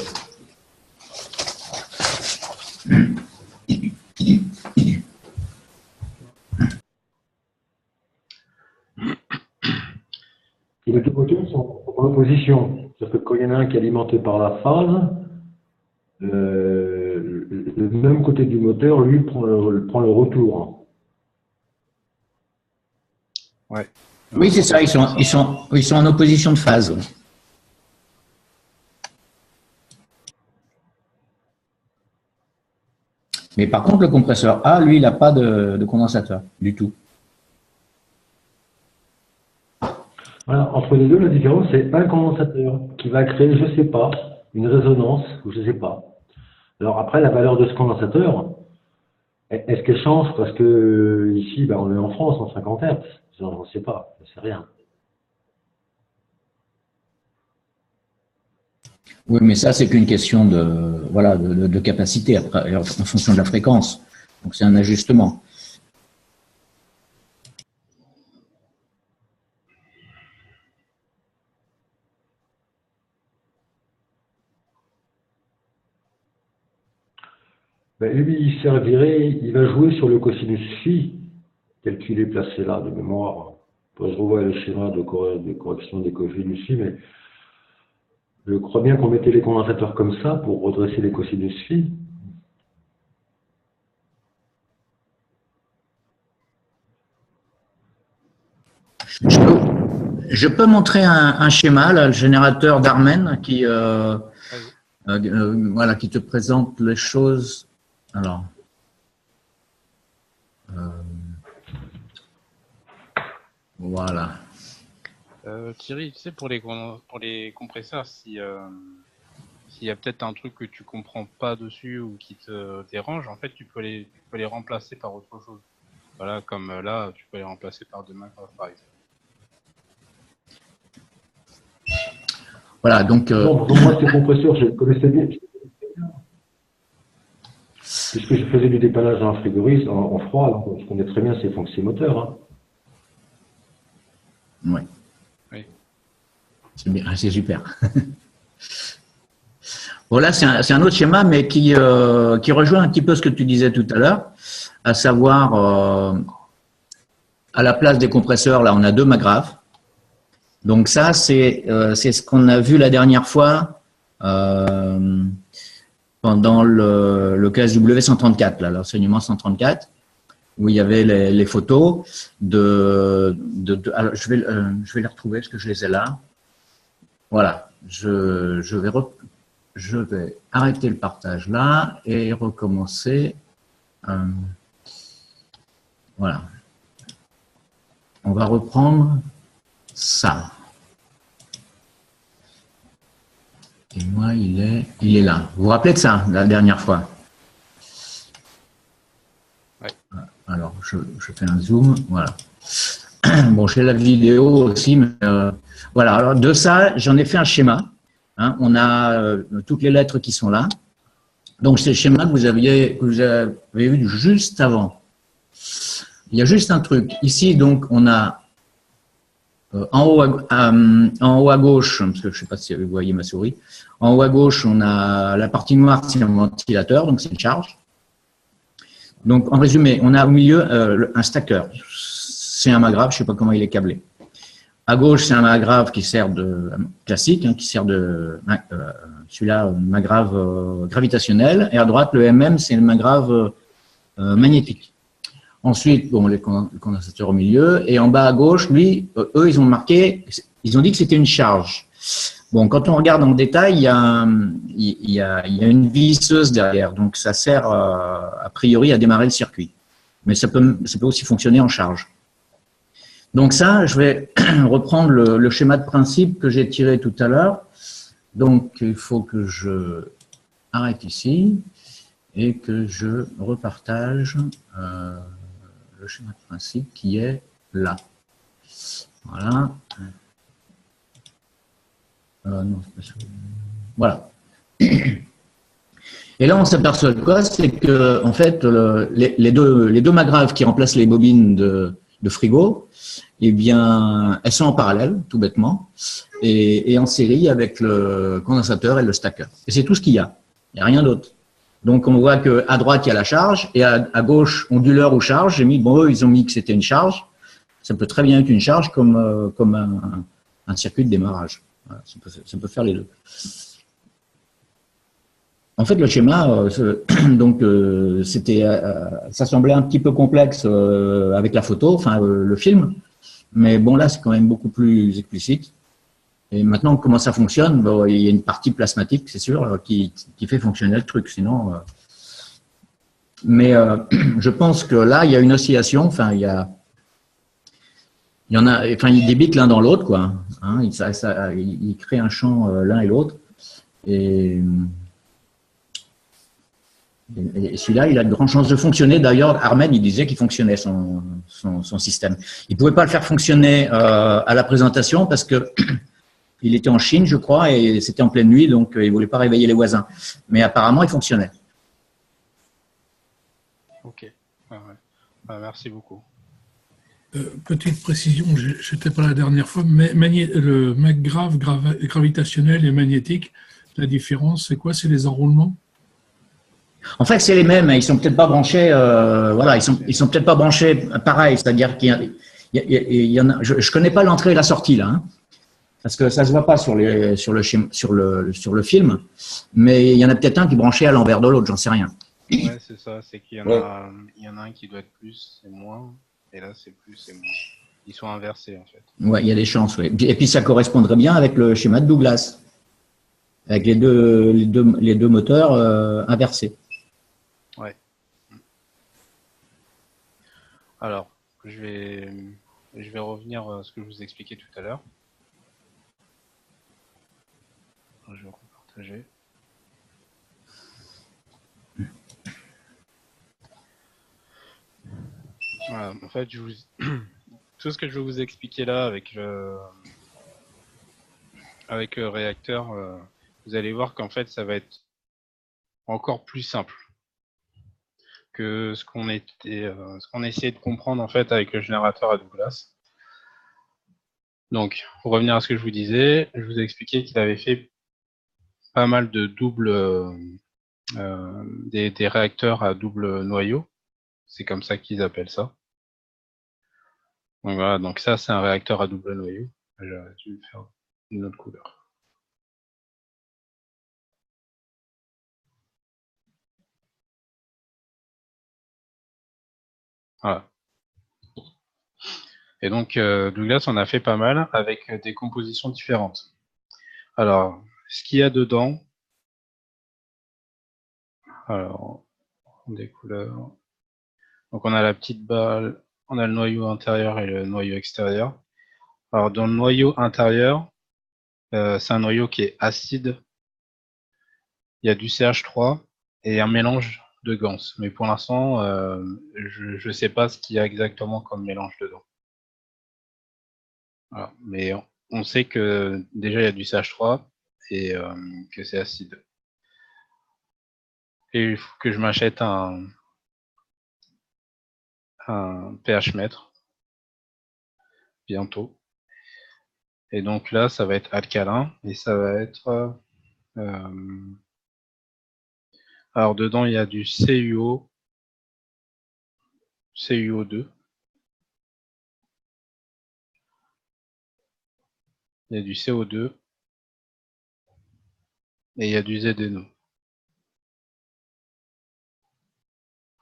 Et les 2 moteurs sont en opposition. C'est-à-dire que quand il y en a un qui est alimenté par la phase, le même côté du moteur, lui, prend le retour. Ouais. Oui, c'est ça, ils sont en opposition de phase. Mais par contre, le compresseur A, lui, il n'a pas de condensateur du tout. Voilà, entre les deux, la différence, c'est un condensateur qui va créer, je ne sais pas, une résonance, ou je ne sais pas. Alors après, la valeur de ce condensateur, Est-ce qu'elle change parce que ici, ben, on est en France en 50 Hz? Je ne sais pas, je ne sais rien. Oui, mais ça, c'est qu'une question de, voilà, de capacité après, en fonction de la fréquence. Donc, c'est un ajustement. Ben, lui, il servirait, il va jouer sur le cosinus phi, tel qu'il est placé là, de mémoire. Faut que je revois le schéma de correction des cosinus phi, mais je crois bien qu'on mettait les condensateurs comme ça pour redresser les cosinus phi. Je peux montrer un schéma, là, le générateur d'Armen, qui, voilà, qui te présente les choses. Alors, voilà. Thierry, tu sais, pour les compresseurs, s'il y a peut-être un truc que tu comprends pas dessus ou qui te dérange, en fait, tu peux les remplacer par autre chose. Voilà, comme là, tu peux les remplacer par deux macros, par exemple. Voilà, donc. Non, pour moi, ces compresseurs, je les connaissais bien. Puisque je faisais du dépannage dans un frigoriste en froid, donc je connais très bien ces fonctions moteurs. Hein. Oui. Oui. C'est bien, c'est super. Voilà, c'est un autre schéma, mais qui rejoint un petit peu ce que tu disais tout à l'heure, à savoir, à la place des compresseurs, là, on a deux magraves. Donc ça, c'est ce qu'on a vu la dernière fois pendant le KSW 134, là, l'enseignement 134, où il y avait les photos alors, je vais les retrouver parce que je les ai là. Voilà, je vais arrêter le partage là et recommencer. Voilà. On va reprendre ça. Et moi, il est là. Vous vous rappelez de ça, la dernière fois? Ouais. Alors, je fais un zoom. Voilà. Bon, j'ai la vidéo aussi, mais voilà. Alors, de ça, j'en ai fait un schéma. Hein. On a toutes les lettres qui sont là. Donc, c'est le schéma que vous avez vu juste avant. Il y a juste un truc. Ici, donc, on a en haut à gauche, parce que je ne sais pas si vous voyez ma souris, en haut à gauche, on a la partie noire, c'est un ventilateur, donc c'est une charge. Donc, en résumé, on a au milieu un stacker. C'est un magrave, je ne sais pas comment il est câblé. À gauche, c'est un magrave qui sert de classique, hein, qui sert de celui-là, magrave gravitationnel. Et à droite, le MM, c'est le magrave magnétique. Ensuite, bon, les condensateurs au milieu. Et en bas à gauche, lui, eux, ils ont dit que c'était une charge. Bon, quand on regarde en détail, il y a une visseuse derrière. Donc, ça sert a priori à démarrer le circuit. Mais ça peut aussi fonctionner en charge. Donc ça, je vais reprendre le schéma de principe que j'ai tiré tout à l'heure. Donc, il faut que je arrête ici et que je repartage le schéma de principe qui est là. Voilà. Non, c'est pas ça. Voilà. Et là, on s'aperçoit de quoi? C'est que, en fait, les deux magraves qui remplacent les bobines de frigo, eh bien, elles sont en parallèle, tout bêtement, et en série avec le condensateur et le stacker. Et c'est tout ce qu'il y a. Il n'y a rien d'autre. Donc, on voit qu'à droite, il y a la charge, et à gauche, onduleur ou charge. J'ai mis, bon, eux, ils ont mis que c'était une charge. Ça peut très bien être une charge comme un circuit de démarrage. Voilà, ça peut faire les deux. En fait, le schéma, donc, ça semblait un petit peu complexe avec la photo, enfin, le film. Mais bon, là, c'est quand même beaucoup plus explicite. Et maintenant, comment ça fonctionne? Bon, il y a une partie plasmatique, c'est sûr, qui fait fonctionner le truc. Sinon, mais je pense que là, il y a une oscillation. Enfin, il y en a. Enfin, ils débitent l'un dans l'autre, quoi. Hein, ils créent un champ l'un et l'autre. Et Et celui-là, il a de grandes chances de fonctionner. D'ailleurs, Armen, il disait qu'il fonctionnait son système. Il pouvait pas le faire fonctionner à la présentation parce que il était en Chine, je crois, et c'était en pleine nuit, donc il voulait pas réveiller les voisins. Mais apparemment, il fonctionnait. Ok. Ah ouais. Ah, merci beaucoup. Petite précision, j'étais pas la dernière fois, mais le McGrav gravitationnel et magnétique, la différence, c'est quoi? C'est les enroulements? En fait, c'est les mêmes. Ils sont peut-être pas branchés. Voilà, ils sont peut-être pas branchés pareil. C'est-à-dire qu'il y en a. Je connais pas l'entrée et la sortie là, hein, parce que ça se voit pas sur le film. Mais il y en a peut-être un qui est branché à l'envers de l'autre. J'en sais rien. Ouais, c'est ça. C'est qu'il y en a, il y en a un qui doit être plus et moins, et là c'est plus et moins. Ils sont inversés en fait. Ouais, il y a des chances. Ouais. Et puis ça correspondrait bien avec le schéma de Douglas, avec les deux moteurs inversés. Ouais. Alors, je vais revenir à ce que je vous expliquais tout à l'heure. Je vais repartager. Voilà, en fait, tout ce que je vais vous expliquer là avec le réacteur, vous allez voir qu'en fait, ça va être encore plus simple que ce qu'on essayait de comprendre en fait avec le générateur à Douglas. Donc, pour revenir à ce que je vous disais, je vous ai expliqué qu'il avait fait pas mal de des réacteurs à double noyau. C'est comme ça qu'ils appellent ça. Donc voilà, donc ça c'est un réacteur à double noyau. J'aurais dû faire une autre couleur. Voilà. Et donc Douglas en a fait pas mal avec des compositions différentes. Alors, ce qu'il y a dedans, alors des couleurs. Donc on a la petite balle, on a le noyau intérieur et le noyau extérieur. Alors dans le noyau intérieur, c'est un noyau qui est acide. Il y a du CH3 et un mélange de GANS. Mais pour l'instant, je ne sais pas ce qu'il y a exactement comme mélange dedans. Voilà. Mais on sait que déjà il y a du CH3 et que c'est acide. Et il faut que je m'achète un pH mètre bientôt. Et donc là, ça va être alcalin et ça va être... alors dedans, il y a du CuO, CuO2. Il y a du CO2 et il y a du ZNO.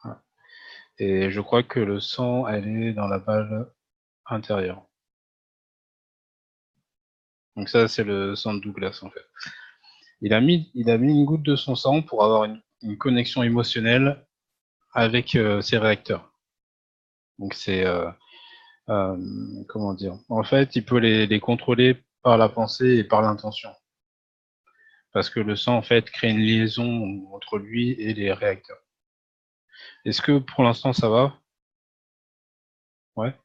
Voilà. Et je crois que le sang, elle est dans la balle intérieure. Donc ça, c'est le sang de Douglas en fait. Il a mis une goutte de son sang pour avoir une connexion émotionnelle avec ses réacteurs. Donc c'est comment dire. En fait, il peut les contrôler par la pensée et par l'intention. Parce que le sang en fait crée une liaison entre lui et les réacteurs. Est-ce que pour l'instant ça va? Ouais.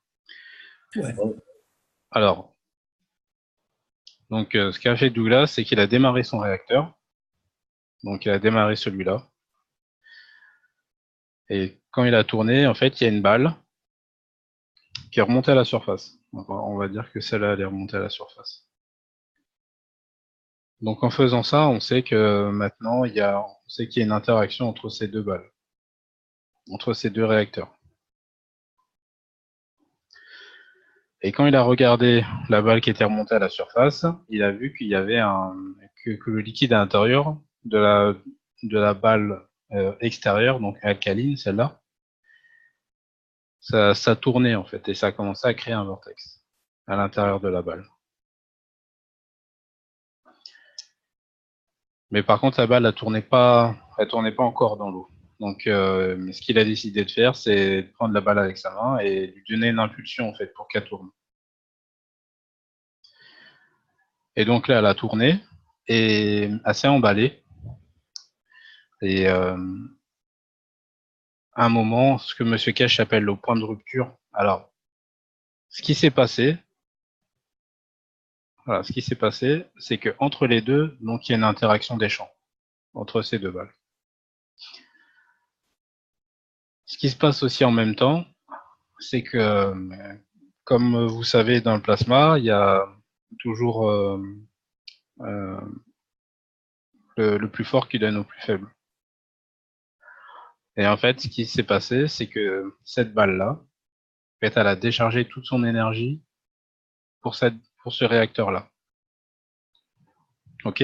Ouais. Alors, donc ce qu'a fait Douglas, c'est qu'il a démarré son réacteur. Donc il a démarré celui-là. Et quand il a tourné, en fait, il y a une balle qui est remontée à la surface. Donc, on va dire que celle-là, elle est remontée à la surface. Donc en faisant ça, on sait que maintenant, on sait qu'il y a une interaction entre ces deux balles, entre ces deux réacteurs. Et quand il a regardé la balle qui était remontée à la surface, il a vu qu'il y avait que le liquide à l'intérieur de la balle extérieure, donc alcaline, celle-là, ça tournait en fait, et ça a commencé à créer un vortex à l'intérieur de la balle. Mais par contre, la balle, elle tournait pas encore dans l'eau. Donc, ce qu'il a décidé de faire, c'est de prendre la balle avec sa main et lui donner une impulsion en fait pour qu'elle tourne. Et donc là, elle a tourné et assez emballée. Et à un moment ce que M. Cash appelle le point de rupture. Alors, ce qui s'est passé, voilà, ce qui s'est passé, c'est que entre les deux, donc il y a une interaction des champs entre ces deux balles. Ce qui se passe aussi en même temps, c'est que, comme vous savez, dans le plasma, il y a toujours le plus fort qui donne au plus faible. Et en fait, ce qui s'est passé, c'est que cette balle-là, en fait, elle a déchargé toute son énergie pour ce réacteur-là. OK?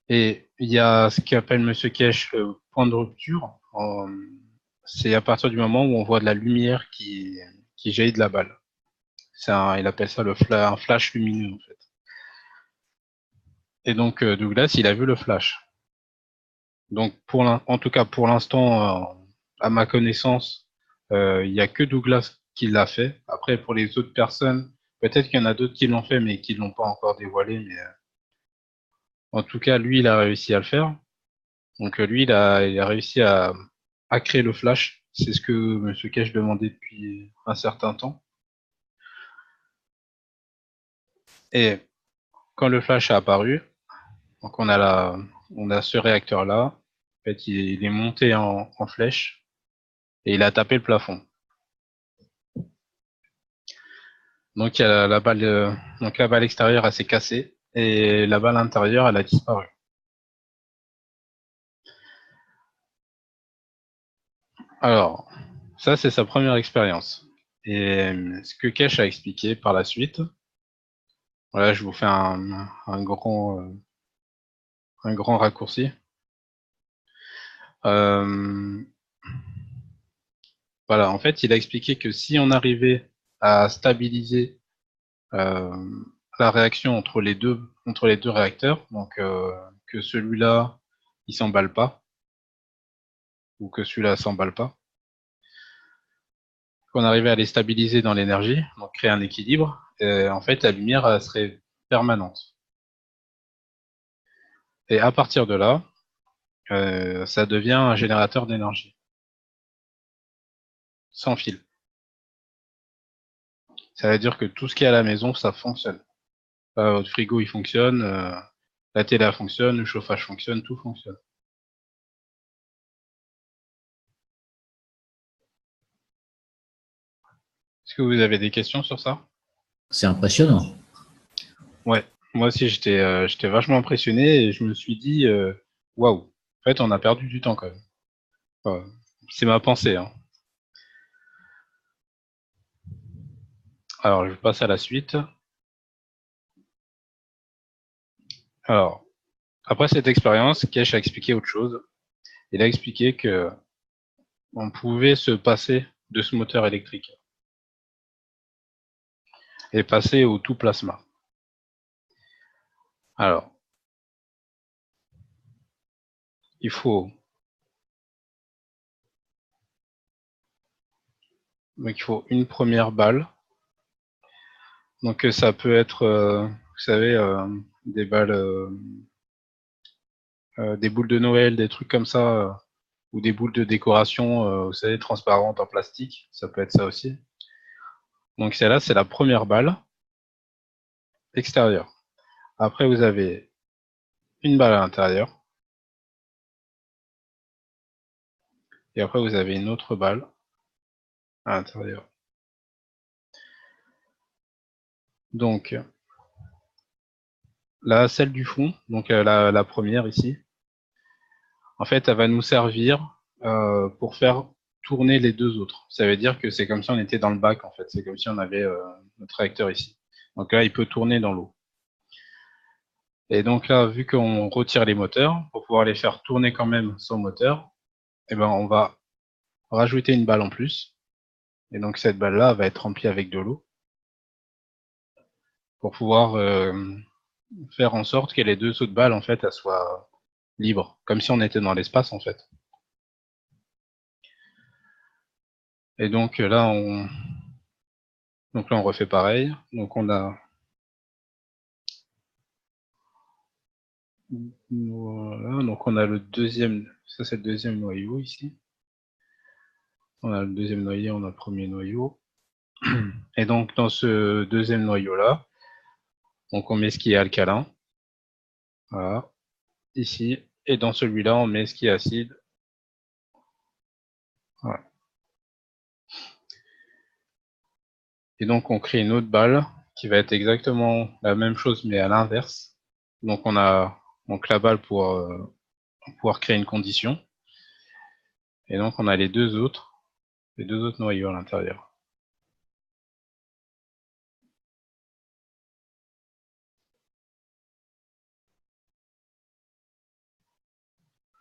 Et il y a ce qu'appelle M. Cash le point de rupture. C'est à partir du moment où on voit de la lumière qui jaillit de la balle. Il appelle ça un flash lumineux, en fait. Et donc, Douglas, il a vu le flash. Donc, en tout cas, pour l'instant, à ma connaissance, il n'y a que Douglas qui l'a fait. Après, pour les autres personnes, peut-être qu'il y en a d'autres qui l'ont fait, mais qui ne l'ont pas encore dévoilé. Mais en tout cas, lui, il a réussi à le faire. Donc, lui, il a réussi à créer le flash. C'est ce que M. Cash demandait depuis un certain temps. Et quand le flash a apparu, donc on a ce réacteur-là. En fait, il est monté en flèche et il a tapé le plafond. Donc, il y a la balle extérieure, elle s'est cassée et la balle intérieure, elle a disparu. Alors, ça, c'est sa première expérience. Et ce que Cash a expliqué par la suite, voilà, je vous fais un grand raccourci. Voilà, en fait, il a expliqué que si on arrivait à stabiliser la réaction entre les deux réacteurs, donc que celui-là, il s'emballe pas, ou que celui-là s'emballe pas, qu'on arrivait à les stabiliser dans l'énergie, donc créer un équilibre, en fait, la lumière elle serait permanente. Et à partir de là, ça devient un générateur d'énergie. Sans fil. Ça veut dire que tout ce qui est à la maison, ça fonctionne. Votre frigo, il fonctionne, la télé elle fonctionne, le chauffage fonctionne, tout fonctionne. Est-ce que vous avez des questions sur ça? C'est impressionnant. Ouais, moi aussi j'étais vachement impressionné et je me suis dit waouh, en fait on a perdu du temps quand même. Enfin, c'est ma pensée, hein. Alors je passe à la suite. Alors, après cette expérience, Kesh a expliqué autre chose. Il a expliqué que on pouvait se passer de ce moteur électrique et passer au tout plasma. Alors, il faut une première balle. Donc ça peut être, vous savez, des balles, des boules de Noël, des trucs comme ça, ou des boules de décoration, vous savez, transparentes en plastique. Ça peut être ça aussi. Donc celle-là, c'est la première balle extérieure. Après, vous avez une balle à l'intérieur. Et après, vous avez une autre balle à l'intérieur. Donc, là, celle du fond, donc la première ici, en fait, elle va nous servir pour faire tourner les deux autres. Ça veut dire que c'est comme si on était dans le bac, en fait. C'est comme si on avait notre réacteur ici. Donc là, il peut tourner dans l'eau. Et donc là, vu qu'on retire les moteurs, pour pouvoir les faire tourner quand même sans moteur, eh ben, on va rajouter une balle en plus. Et donc cette balle-là va être remplie avec de l'eau pour pouvoir faire en sorte que les deux autres balles, en fait, elles soient libres, comme si on était dans l'espace, en fait. Et donc là, on refait pareil. Donc on a voilà, donc on a le deuxième Ça, c'est le deuxième noyau ici. On a le deuxième noyau, on a le premier noyau. Et donc, dans ce deuxième noyau-là, donc on met ce qui est alcalin. Voilà. Ici. Et dans celui-là, on met ce qui est acide. Voilà. Et donc, on crée une autre balle qui va être exactement la même chose, mais à l'inverse. Donc, on a donc la balle pour pouvoir créer une condition. Et donc, on a les deux autres noyaux à l'intérieur.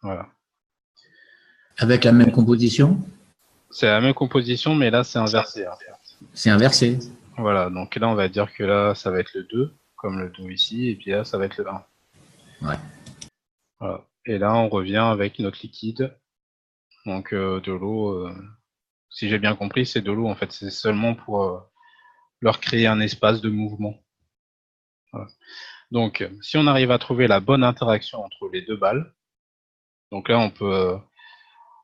Voilà. Avec la même composition? C'est la même composition, mais là, c'est inversé. En fait. C'est inversé. Voilà, donc là, on va dire que là, ça va être le 2, comme le Do ici, et puis là, ça va être le 1. Ouais. Voilà. Et là, on revient avec notre liquide. Donc, de l'eau, si j'ai bien compris, c'est de l'eau, en fait. C'est seulement pour leur créer un espace de mouvement. Voilà. Donc, si on arrive à trouver la bonne interaction entre les deux balles, donc là, on peut...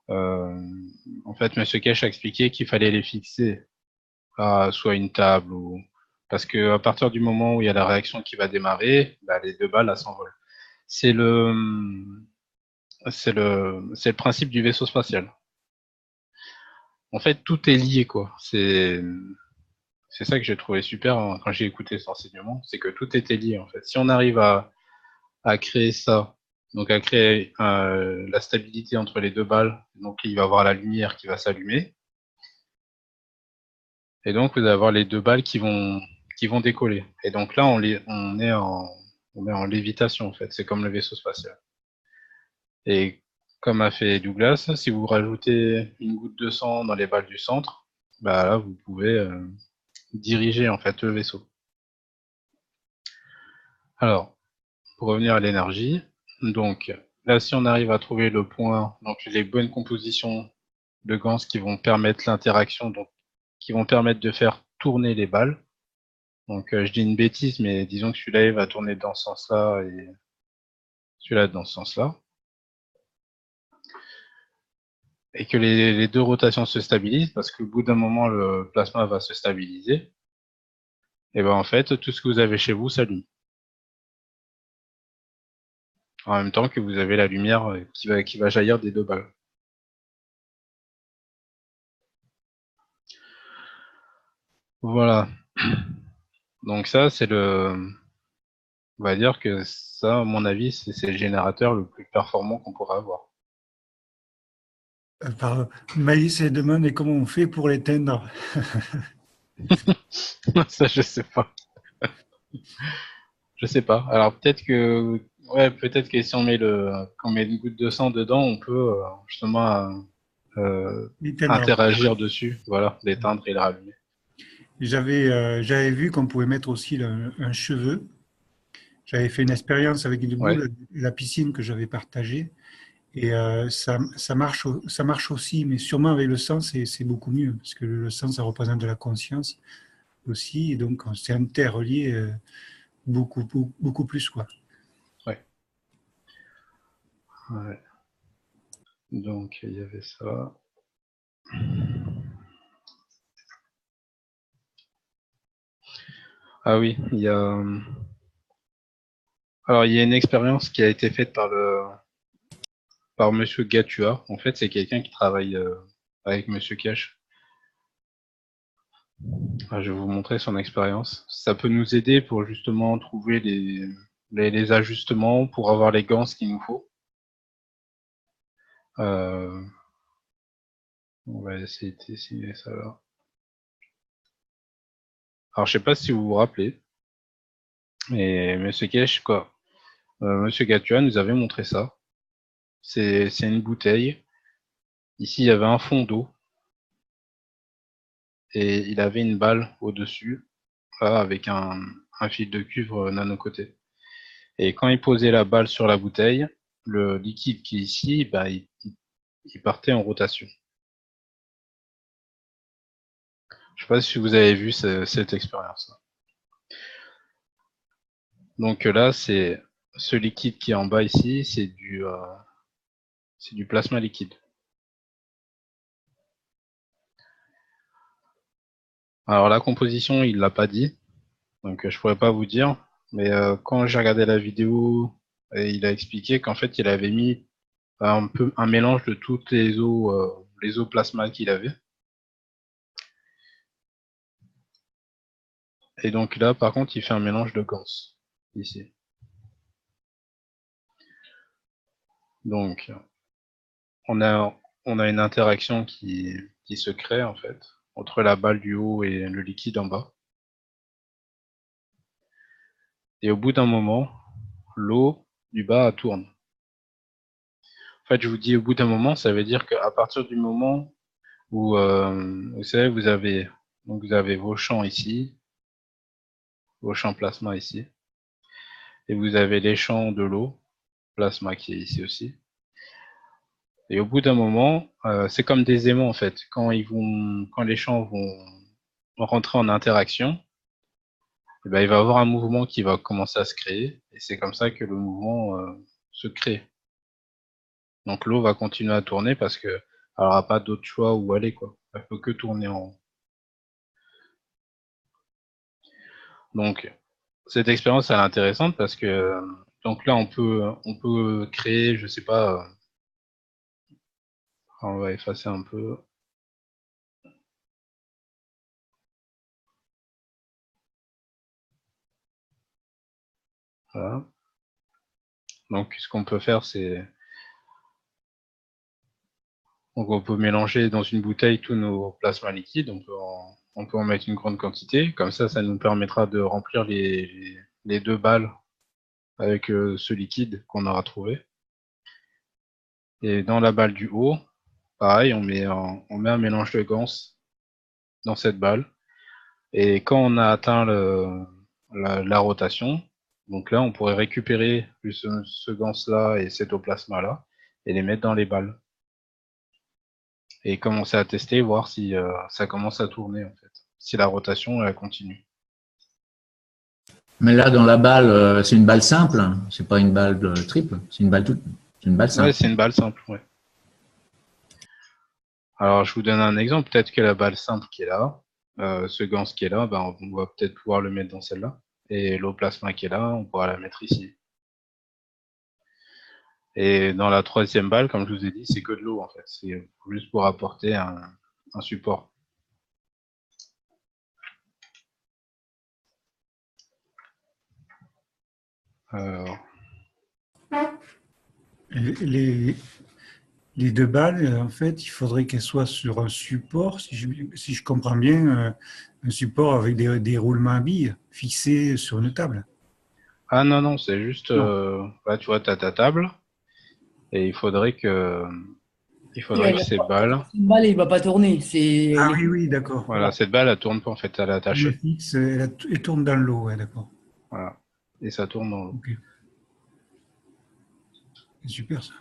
en fait, M. Kesh a expliqué qu'il fallait les fixer à soit une table ou... Parce que à partir du moment où il y a la réaction qui va démarrer, bah, les deux balles, elles s'envolent. C'est le principe du vaisseau spatial. En fait, tout est lié, quoi. C'est ça que j'ai trouvé super hein, quand j'ai écouté cet enseignement, c'est que tout était lié, en fait. Si on arrive à créer ça, donc à créer la stabilité entre les deux balles, donc il va y avoir la lumière qui va s'allumer, et donc vous allez avoir les deux balles qui vont décoller. Et donc là, on est en lévitation, en fait. C'est comme le vaisseau spatial. Et comme a fait Douglas, si vous rajoutez une goutte de sang dans les balles du centre, bah là, vous pouvez diriger, en fait, le vaisseau. Alors, pour revenir à l'énergie, donc là, si on arrive à trouver le point, donc les bonnes compositions de Gans qui vont permettre l'interaction, donc qui vont permettre de faire tourner les balles. Donc je dis une bêtise, mais disons que celui-là il va tourner dans ce sens-là et celui-là dans ce sens-là. Et que les deux rotations se stabilisent, parce qu'au bout d'un moment, le plasma va se stabiliser. Et ben en fait, tout ce que vous avez chez vous s'allume. En même temps que vous avez la lumière qui va jaillir des deux balles. Voilà. Donc ça, c'est on va dire que ça, à mon avis, c'est le générateur le plus performant qu'on pourra avoir. Maïs et demande et comment on fait pour l'éteindre. Ça, je sais pas. Je sais pas. Alors peut-être que si on met qu'on met une goutte de sang dedans, on peut justement interagir dessus, voilà, l'éteindre et le rallumer. J'avais vu qu'on pouvait mettre aussi un cheveu. J'avais fait une expérience avec une boule, la piscine que j'avais partagée. Et ça marche aussi, mais sûrement avec le sang, c'est beaucoup mieux, parce que le sang, ça représente de la conscience aussi, et donc c'est interrelié beaucoup plus, quoi. Ouais. Ouais. Donc, il y avait ça. Ah oui, il y a... Alors, il y a une expérience qui a été faite par Monsieur Gatua. En fait, c'est quelqu'un qui travaille avec Monsieur Cash. Je vais vous montrer son expérience. Ça peut nous aider pour justement trouver les ajustements pour avoir les gants qu'il nous faut. On va essayer de dessiner ça là. Alors, je sais pas si vous vous rappelez, mais Monsieur Cash, quoi. Monsieur Gatua nous avait montré ça. C'est une bouteille. Ici, il y avait un fond d'eau. Et il avait une balle au-dessus, avec un fil de cuivre nano-coté. Et quand il posait la balle sur la bouteille, le liquide qui est ici, bah, il partait en rotation. Je ne sais pas si vous avez vu cette expérience. Donc là, c'est ce liquide qui est en bas ici, c'est c'est du plasma liquide. Alors la composition, il l'a pas dit, donc je pourrais pas vous dire. Mais quand j'ai regardé la vidéo, il a expliqué qu'en fait, il avait mis un mélange de toutes les eaux plasma qu'il avait. Et donc là, par contre, il fait un mélange de Gans, ici. Donc, on a une interaction qui se crée, en fait, entre la balle du haut et le liquide en bas. Et au bout d'un moment, l'eau du bas tourne. En fait, je vous dis au bout d'un moment, ça veut dire qu'à partir du moment où, vous savez, vous avez vos champs ici, vos champs plasma ici, et vous avez les champs de l'eau, plasma qui est ici aussi. Et au bout d'un moment, c'est comme des aimants en fait. Quand les champs vont rentrer en interaction, eh ben, il va y avoir un mouvement qui va commencer à se créer, et c'est comme ça que le mouvement se crée. Donc l'eau va continuer à tourner parce que elle n'aura pas d'autre choix où aller, quoi. Elle peut que tourner en haut. Donc cette expérience elle est intéressante parce que donc là on peut créer, je sais pas, on va effacer un peu. Voilà. Donc ce qu'on peut faire c'est donc on peut mélanger dans une bouteille tous nos plasmas liquides, on peut en mettre une grande quantité, comme ça nous permettra de remplir les 2 balles avec ce liquide qu'on aura trouvé. Et dans la balle du haut, pareil, on met un mélange de Gans dans cette balle. Et quand on a atteint la rotation, donc là on pourrait récupérer ce Gans-là et cet eau plasma-là et les mettre dans les balles. Et commencer à tester, voir si ça commence à tourner en fait, si la rotation elle continue. Mais là, dans la balle, c'est une balle simple, hein. C'est pas une balle de triple, c'est une balle simple. Ouais, c'est une balle simple, ouais. Alors je vous donne un exemple, peut-être que la balle simple qui est là, ce Gans qui est là, ben, on va peut-être pouvoir le mettre dans celle-là. Et l'eau plasma qui est là, on pourra la mettre ici. Et dans la 3e balle, comme je vous ai dit, c'est que de l'eau en fait, c'est juste pour apporter un support. Alors, Les 2 balles, en fait, il faudrait qu'elles soient sur un support, si je comprends bien, un support avec des roulements à billes fixés sur une table. ah non, c'est juste, Non. là tu vois, tu as ta table, et il faudrait que ces balles, Une balle, il ne va pas tourner. Ah oui, d'accord. voilà, cette balle, elle tourne pas en fait, elle est Elle attachée. fixe, elle tourne dans l'eau, ouais, d'accord. Voilà. Et ça tourne dans l'eau. Ok. C'est super ça.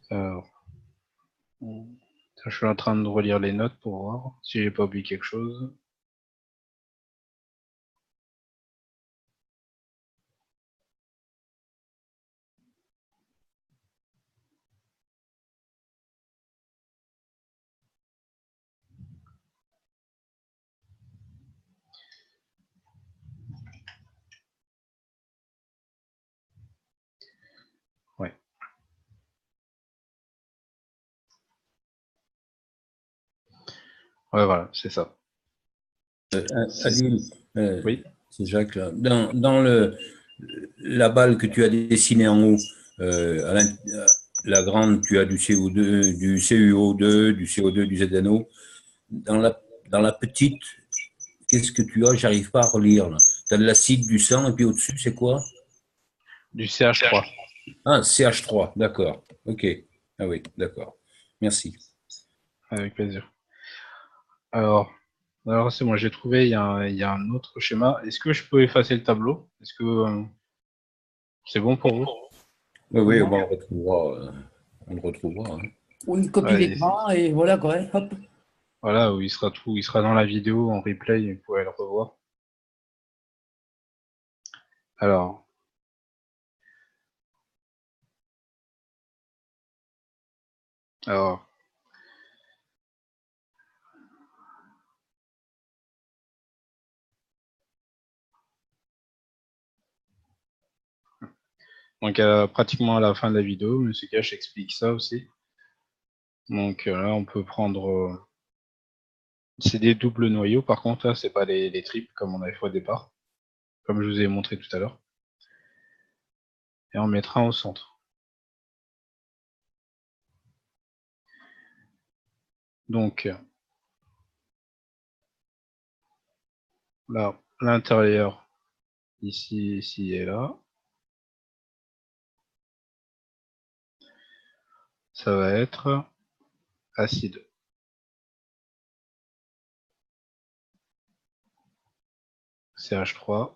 Alors, je suis en train de relire les notes pour voir si j'ai pas oublié quelque chose. Ouais. Ouais, voilà, c'est ça. Adil, Oui. c'est Jacques là. Dans la balle que tu as dessinée en haut, la grande, tu as du CO2, du CuO2, du CO2, du ZNO. Dans la petite, qu'est-ce que tu as? J'arrive pas à relire là. Tu as de l'acide, du sang, et puis au-dessus, c'est quoi? Du CH3. Ah, CH3, d'accord. Ok. Ah oui, d'accord. Merci. Avec plaisir. Alors c'est moi, j'ai trouvé, il y a un autre schéma. Est-ce que je peux effacer le tableau? Est-ce que c'est bon pour vous? Oui, oui, bon, on le retrouvera. Hein. Ou une copie Ouais, d'écran et voilà quoi. Hein, hop. voilà, où il sera dans la vidéo en replay, vous pourrez le revoir. Alors, Alors, donc pratiquement à la fin de la vidéo, M. Cash explique ça aussi. Donc là, on peut prendre... c'est des doubles noyaux, par contre, là, c'est pas les triples comme on avait fait au départ, comme je vous ai montré tout à l'heure. Et on mettra au centre. Donc, là, l'intérieur, ici, ici et là, ça va être acide. CH3.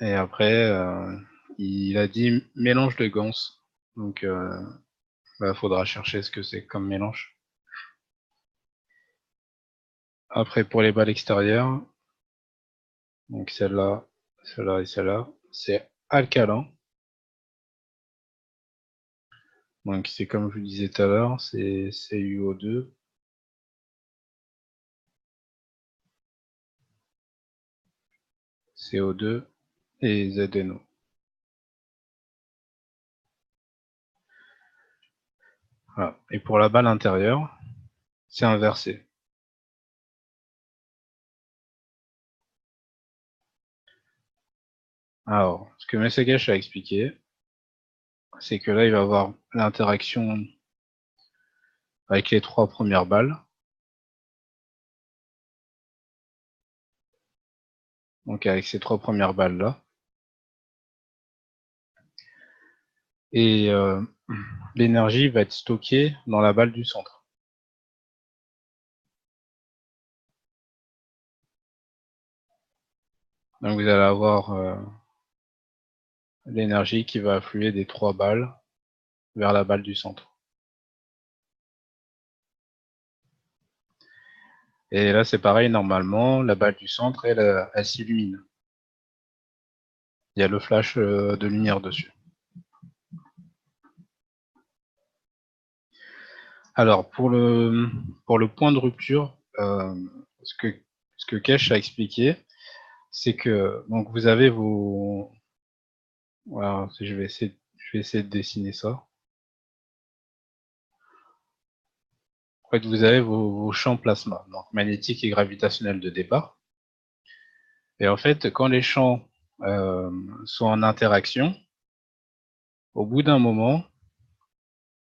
Et après, il a dit mélange de Gans. Donc, faudra chercher ce que c'est comme mélange. Après, pour les balles extérieures, donc celle-là, celle-là et celle-là, c'est alcalin. Donc, c'est comme je vous disais tout à l'heure, c'est CuO2. CO2 et ZNO. Voilà. Et pour la balle intérieure, c'est inversé. Alors, ce que M. Gash a expliqué, c'est que là, il va avoir l'interaction avec les 3 premières balles. Donc avec ces 3 premières balles-là. Et l'énergie va être stockée dans la balle du centre. Donc vous allez avoir l'énergie qui va affluer des 3 balles vers la balle du centre. Et là, c'est pareil, normalement, la balle du centre, elle s'illumine. Il y a le flash de lumière dessus. Alors, pour le point de rupture, ce que Kesh a expliqué, c'est que donc vous avez vos... Voilà, je vais essayer de dessiner ça. En fait, vous avez vos champs plasma, donc magnétiques et gravitationnels de départ. Et en fait, quand les champs sont en interaction, au bout d'un moment,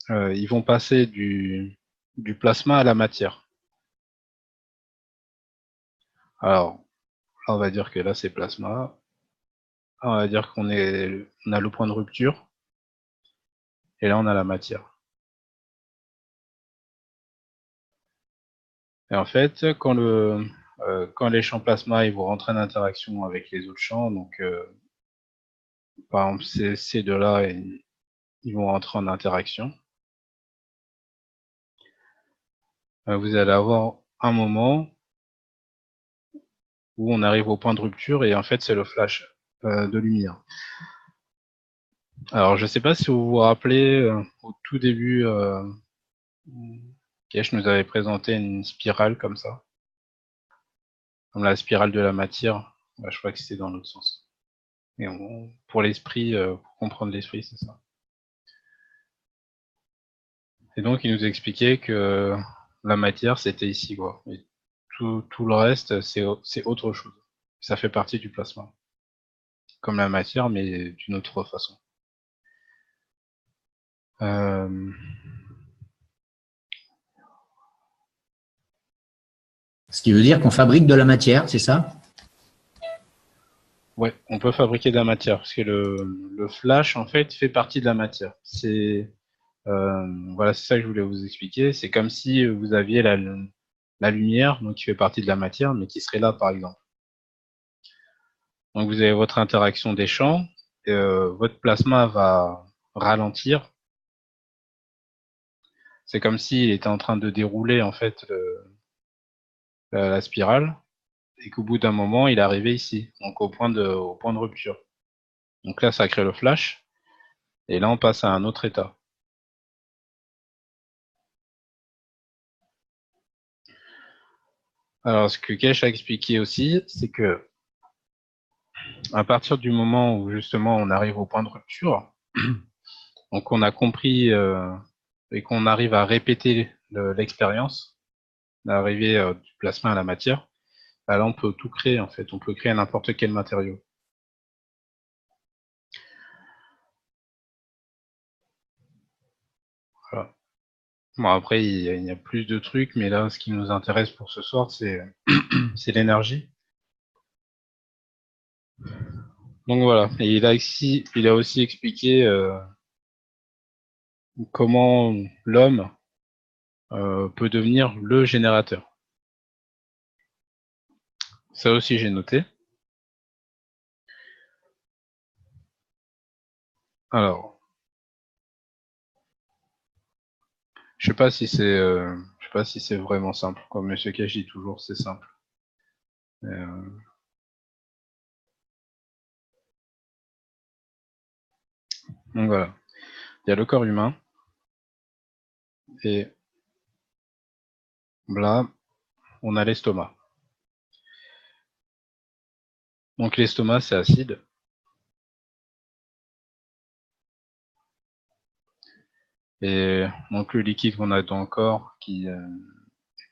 ils vont passer du plasma à la matière. Alors, là, on va dire que là, c'est plasma. Là, on va dire qu'on a le point de rupture. Et là, on a la matière. Et en fait, quand les champs plasma ils vont rentrer en interaction avec les autres champs, donc par exemple ces deux-là, ils vont rentrer en interaction. Vous allez avoir un moment où on arrive au point de rupture et en fait c'est le flash de lumière. Alors je ne sais pas si vous vous rappelez, au tout début, Kesh nous avait présenté une spirale comme ça, comme la spirale de la matière. Je crois que c'était dans l'autre sens. Et pour l'esprit, pour comprendre l'esprit, c'est ça. Et donc il nous expliquait que la matière c'était ici, quoi. Et tout le reste c'est autre chose. Ça fait partie du plasma. Comme la matière, mais d'une autre façon. Ce qui veut dire qu'on fabrique de la matière, c'est ça? Ouais, on peut fabriquer de la matière, parce que le flash, en fait, fait partie de la matière. Voilà, c'est ça que je voulais vous expliquer. C'est comme si vous aviez la lumière, donc qui fait partie de la matière, mais qui serait là, par exemple. Donc vous avez votre interaction des champs, votre plasma va ralentir. C'est comme s'il était en train de dérouler, en fait, la spirale, et qu'au bout d'un moment, il est arrivé ici, donc au point de rupture. Donc là, ça crée le flash. Et là, on passe à un autre état. Alors, ce que Kesh a expliqué aussi, c'est que à partir du moment où justement on arrive au point de rupture, donc on a compris et qu'on arrive à répéter l'expérience, d'arriver du plasma à la matière, bah là on peut tout créer en fait, on peut créer n'importe quel matériau. Voilà. Bon, après il y a plus de trucs, mais là ce qui nous intéresse pour ce soir c'est l'énergie. Donc voilà, et il a aussi expliqué comment l'homme peut devenir le générateur. Ça aussi j'ai noté. Alors, je sais pas si c'est vraiment simple. Comme Monsieur Cage dit toujours, c'est simple. Donc voilà, il y a le corps humain et là, on a l'estomac. Donc l'estomac, c'est acide. Et donc le liquide qu'on a dans le corps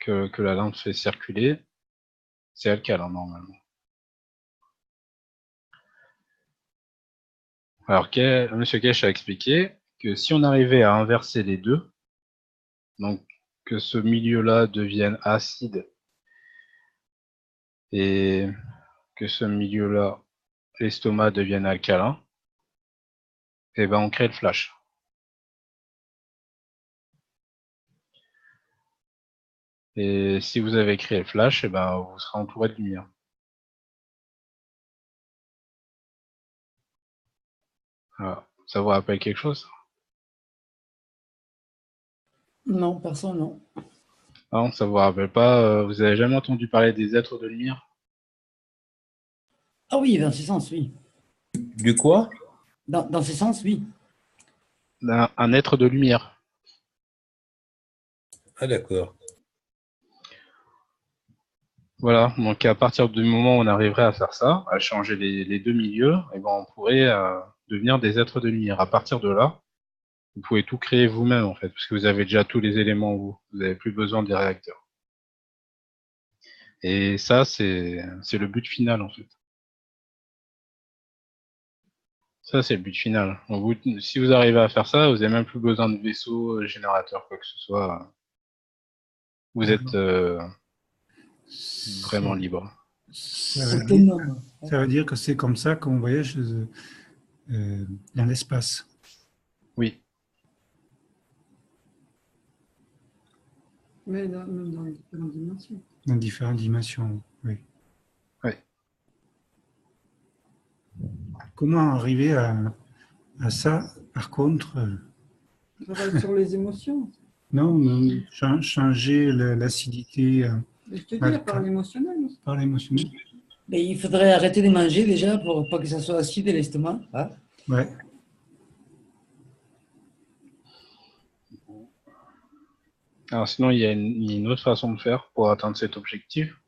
que la langue fait circuler, c'est alcalin normalement. Alors Monsieur Kesh a expliqué que si on arrivait à inverser les deux, donc que ce milieu-là devienne acide et que ce milieu-là, l'estomac, devienne alcalin, et ben on crée le flash. Et si vous avez créé le flash, et ben vous serez entouré de lumière. Voilà. Ça vous rappelle quelque chose? Non, personne, non. Non, ça vous rappelle pas, vous avez jamais entendu parler des êtres de lumière? Ah oui, dans ce sens, oui. Du quoi? Dans ce sens, oui. Un être de lumière. Ah, d'accord. Voilà, donc à partir du moment où on arriverait à faire ça, à changer les deux milieux, et ben on pourrait devenir des êtres de lumière. À partir de là, vous pouvez tout créer vous-même en fait, parce que vous avez déjà tous les éléments en vous. Vous n'avez plus besoin des réacteurs. Et ça, c'est le but final en fait. Ça, c'est le but final. Donc, si vous arrivez à faire ça, vous n'avez même plus besoin de vaisseau, générateur, quoi que ce soit. Vous êtes vraiment libre. Ça veut dire que c'est comme ça qu'on voyage dans l'espace. Oui. Mais même dans différentes dimensions. Dans différentes dimensions, oui. Oui. Comment arriver à ça, par contre On travaille sur les émotions. Non, changer l'acidité. Je te dis, par l'émotionnel. Par l'émotionnel. Mais il faudrait arrêter de manger déjà pour pas que ça soit acide l'estomac. Hein? Ouais. Alors sinon, il y a une autre façon de faire pour atteindre cet objectif.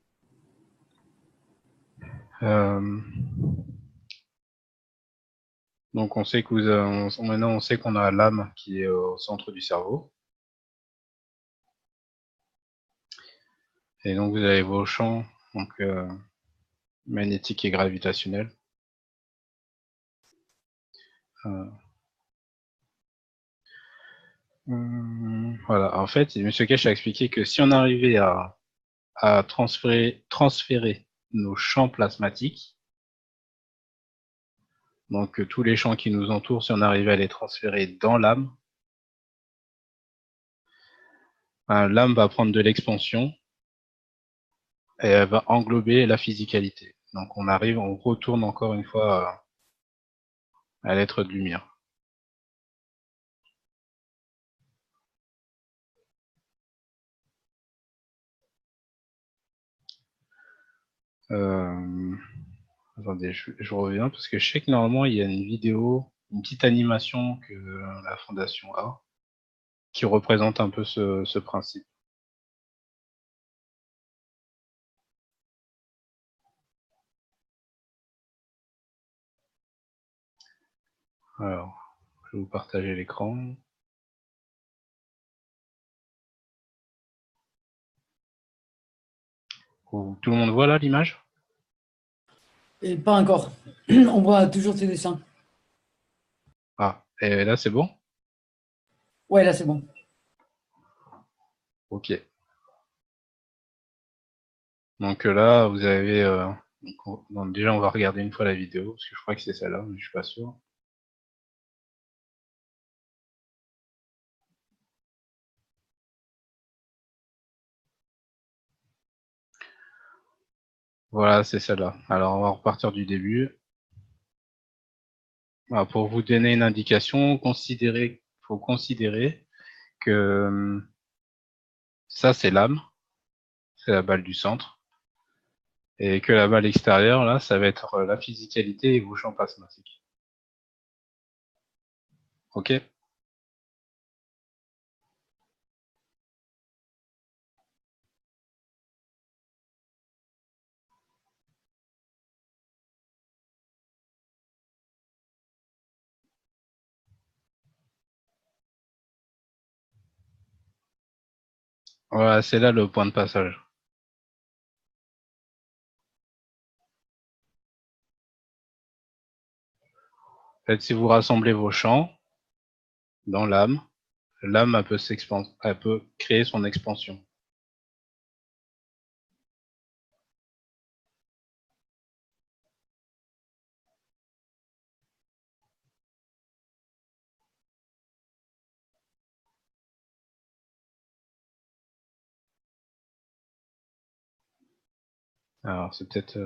Donc on sait que maintenant on sait qu'on a l'âme qui est au centre du cerveau. Et donc vous avez vos champs donc, magnétiques et gravitationnels. Voilà, en fait, M. Kesh a expliqué que si on arrivait à transférer nos champs plasmatiques, donc tous les champs qui nous entourent, si on arrivait à les transférer dans l'âme, l'âme va prendre de l'expansion et elle va englober la physicalité. Donc on retourne encore une fois à l'être de lumière. Attendez, je reviens parce que je sais que normalement il y a une vidéo une petite animation que la Fondation a, qui représente un peu ce principe. Alors, je vais vous partager l'écran. Tout le monde voit là l'image? Et pas encore. On voit toujours tes dessins. Ah, et là c'est bon? Ouais, là c'est bon. Ok. Donc là, vous avez... donc déjà, on va regarder une fois la vidéo, parce que je crois que c'est celle-là, mais je suis pas sûr. Voilà, c'est celle-là. Alors, on va repartir du début. Voilà, pour vous donner une indication, faut considérer que ça, c'est l'âme, c'est la balle du centre, et que la balle extérieure, là, ça va être la physicalité et vos champs plasmatiques. Ok? Voilà, c'est là le point de passage. En fait, si vous rassemblez vos champs dans l'âme, l'âme elle peut créer son expansion. Alors, c'est peut-être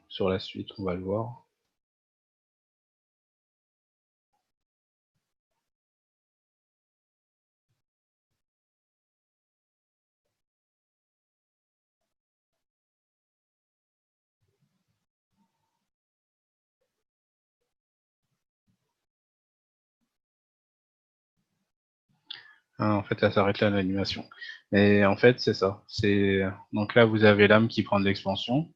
sur la suite, on va le voir. Ah, en fait, ça s'arrête là l'animation. Mais en fait, c'est ça. Donc là, vous avez l'âme qui prend de l'expansion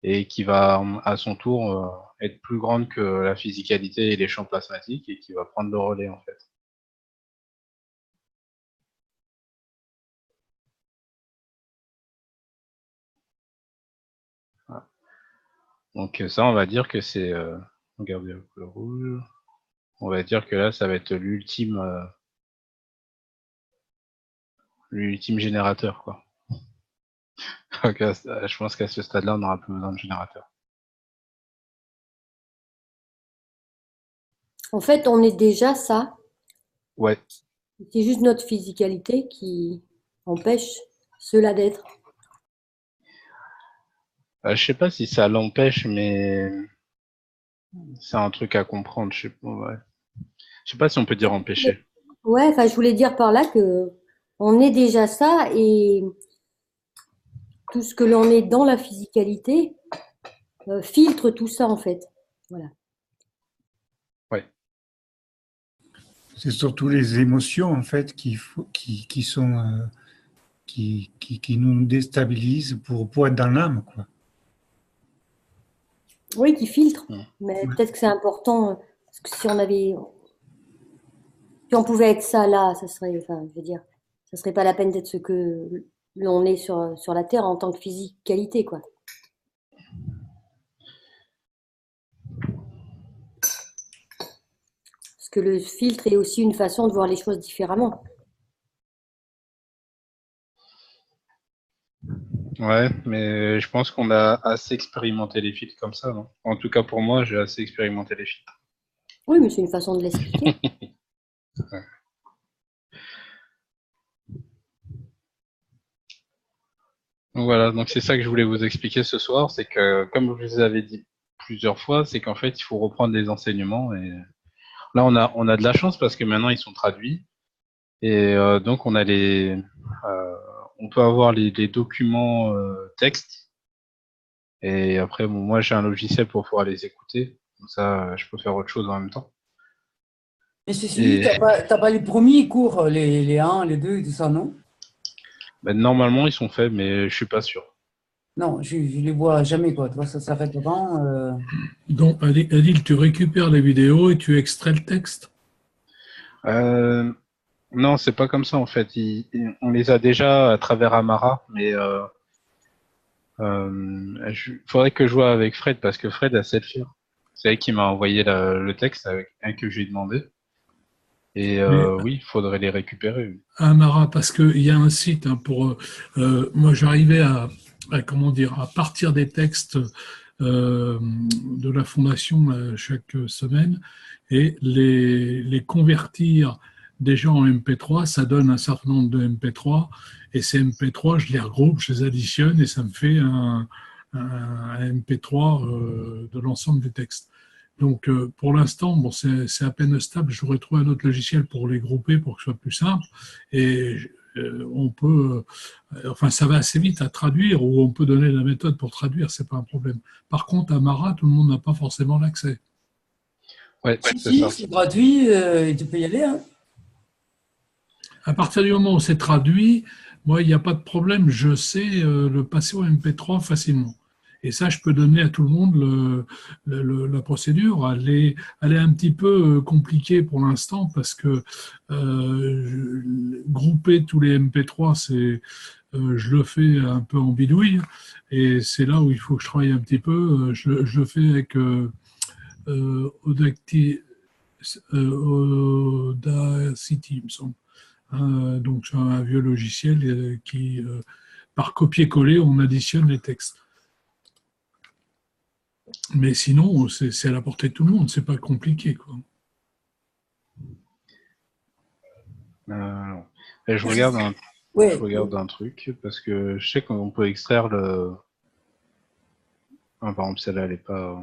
et qui va à son tour être plus grande que la physicalité et les champs plasmatiques et qui va prendre le relais en fait. Voilà. Donc ça, on va dire que c'est, regardez le couleur rouge. On va dire que là, ça va être l'ultime générateur, quoi. Donc, je pense qu'à ce stade-là, on n'aura plus besoin de générateur. En fait, on est déjà ça. Ouais. C'est juste notre physicalité qui empêche cela d'être. Je sais pas si ça l'empêche, mais c'est un truc à comprendre. Je sais pas si on peut dire empêcher. Ouais, enfin, je voulais dire par là que on est déjà ça et tout ce que l'on est dans la physicalité filtre tout ça en fait. Voilà. Ouais. C'est surtout les émotions en fait qui nous déstabilisent pour être dans l'âme, quoi. Oui, qui filtre. Mmh. Mais peut-être que c'est important parce que si on pouvait être ça là, ça serait, enfin, je veux dire, ça serait pas la peine d'être ce que l'on est sur la Terre en tant que physicalité, quoi. Parce que le filtre est aussi une façon de voir les choses différemment. Ouais, mais je pense qu'on a assez expérimenté les filtres comme ça, non? En tout cas, pour moi, j'ai assez expérimenté les filtres. Oui, mais c'est une façon de l'expliquer. Ouais. Donc voilà, donc c'est ça que je voulais vous expliquer ce soir, c'est que, comme je vous avais dit plusieurs fois, c'est qu'en fait, il faut reprendre les enseignements. Et là, on a de la chance parce que maintenant, ils sont traduits. Et donc, on peut avoir les documents textes. Et après, bon, moi, j'ai un logiciel pour pouvoir les écouter. Comme ça, je peux faire autre chose en même temps. Mais ceci dit, Et t'as pas les premiers cours, les 1, les 2 et tout ça, non? ben, normalement, ils sont faits, mais je suis pas sûr. Non, je les vois jamais, quoi. Tu vois, ça s'arrête quand Donc, Adil, tu récupères les vidéos et tu extrais le texte. Euh, non, c'est pas comme ça en fait. On les a déjà à travers Amara, mais faudrait que je vois avec Fred parce que Fred a sait le faire. C'est elle qui m'a envoyé le texte avec un que j'ai demandé. Et Mais oui, il faudrait les récupérer. à Amara, parce qu'il y a un site hein, pour. Moi, j'arrivais comment dire, à partir des textes de la fondation chaque semaine et les convertir déjà en MP3. Ça donne un certain nombre de MP3 et ces MP3, je les regroupe, je les additionne et ça me fait un MP3 de l'ensemble du texte. Donc, pour l'instant, bon, c'est à peine stable. Je voudrais trouver un autre logiciel pour les grouper pour que ce soit plus simple. Et on peut, enfin, ça va assez vite à traduire ou on peut donner la méthode pour traduire, c'est pas un problème. Par contre, à Mara, tout le monde n'a pas forcément l'accès. Ouais, Si, c'est ça. c'est gratuit et tu peux y aller. Hein. À partir du moment où c'est traduit, moi, il n'y a pas de problème. Je sais le passer au MP3 facilement. Et ça, je peux donner à tout le monde la procédure. Elle est un petit peu compliquée pour l'instant parce que grouper tous les MP3, je le fais un peu en bidouille. Et c'est là où il faut que je travaille un petit peu. Je le fais avec Audacity, Audacity, il me semble. Donc, c'est un vieux logiciel qui, par copier-coller, on additionne les textes. Mais sinon, c'est à la portée de tout le monde, c'est pas compliqué, quoi. Et je regarde je Ouais. regarde un truc parce que je sais qu'on peut extraire le. Ah, par exemple, celle-là, elle est pas.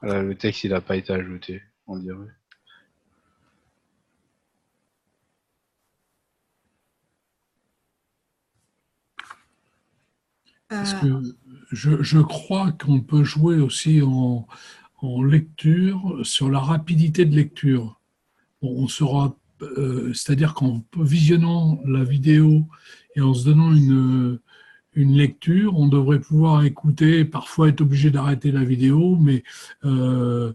Le texte, il n'a pas été ajouté, on dirait. Parce que je crois qu'on peut jouer aussi en lecture sur la rapidité de lecture. On sera, c'est-à-dire qu'en visionnant la vidéo et en se donnant une lecture, on devrait pouvoir écouter, parfois être obligé d'arrêter la vidéo, mais on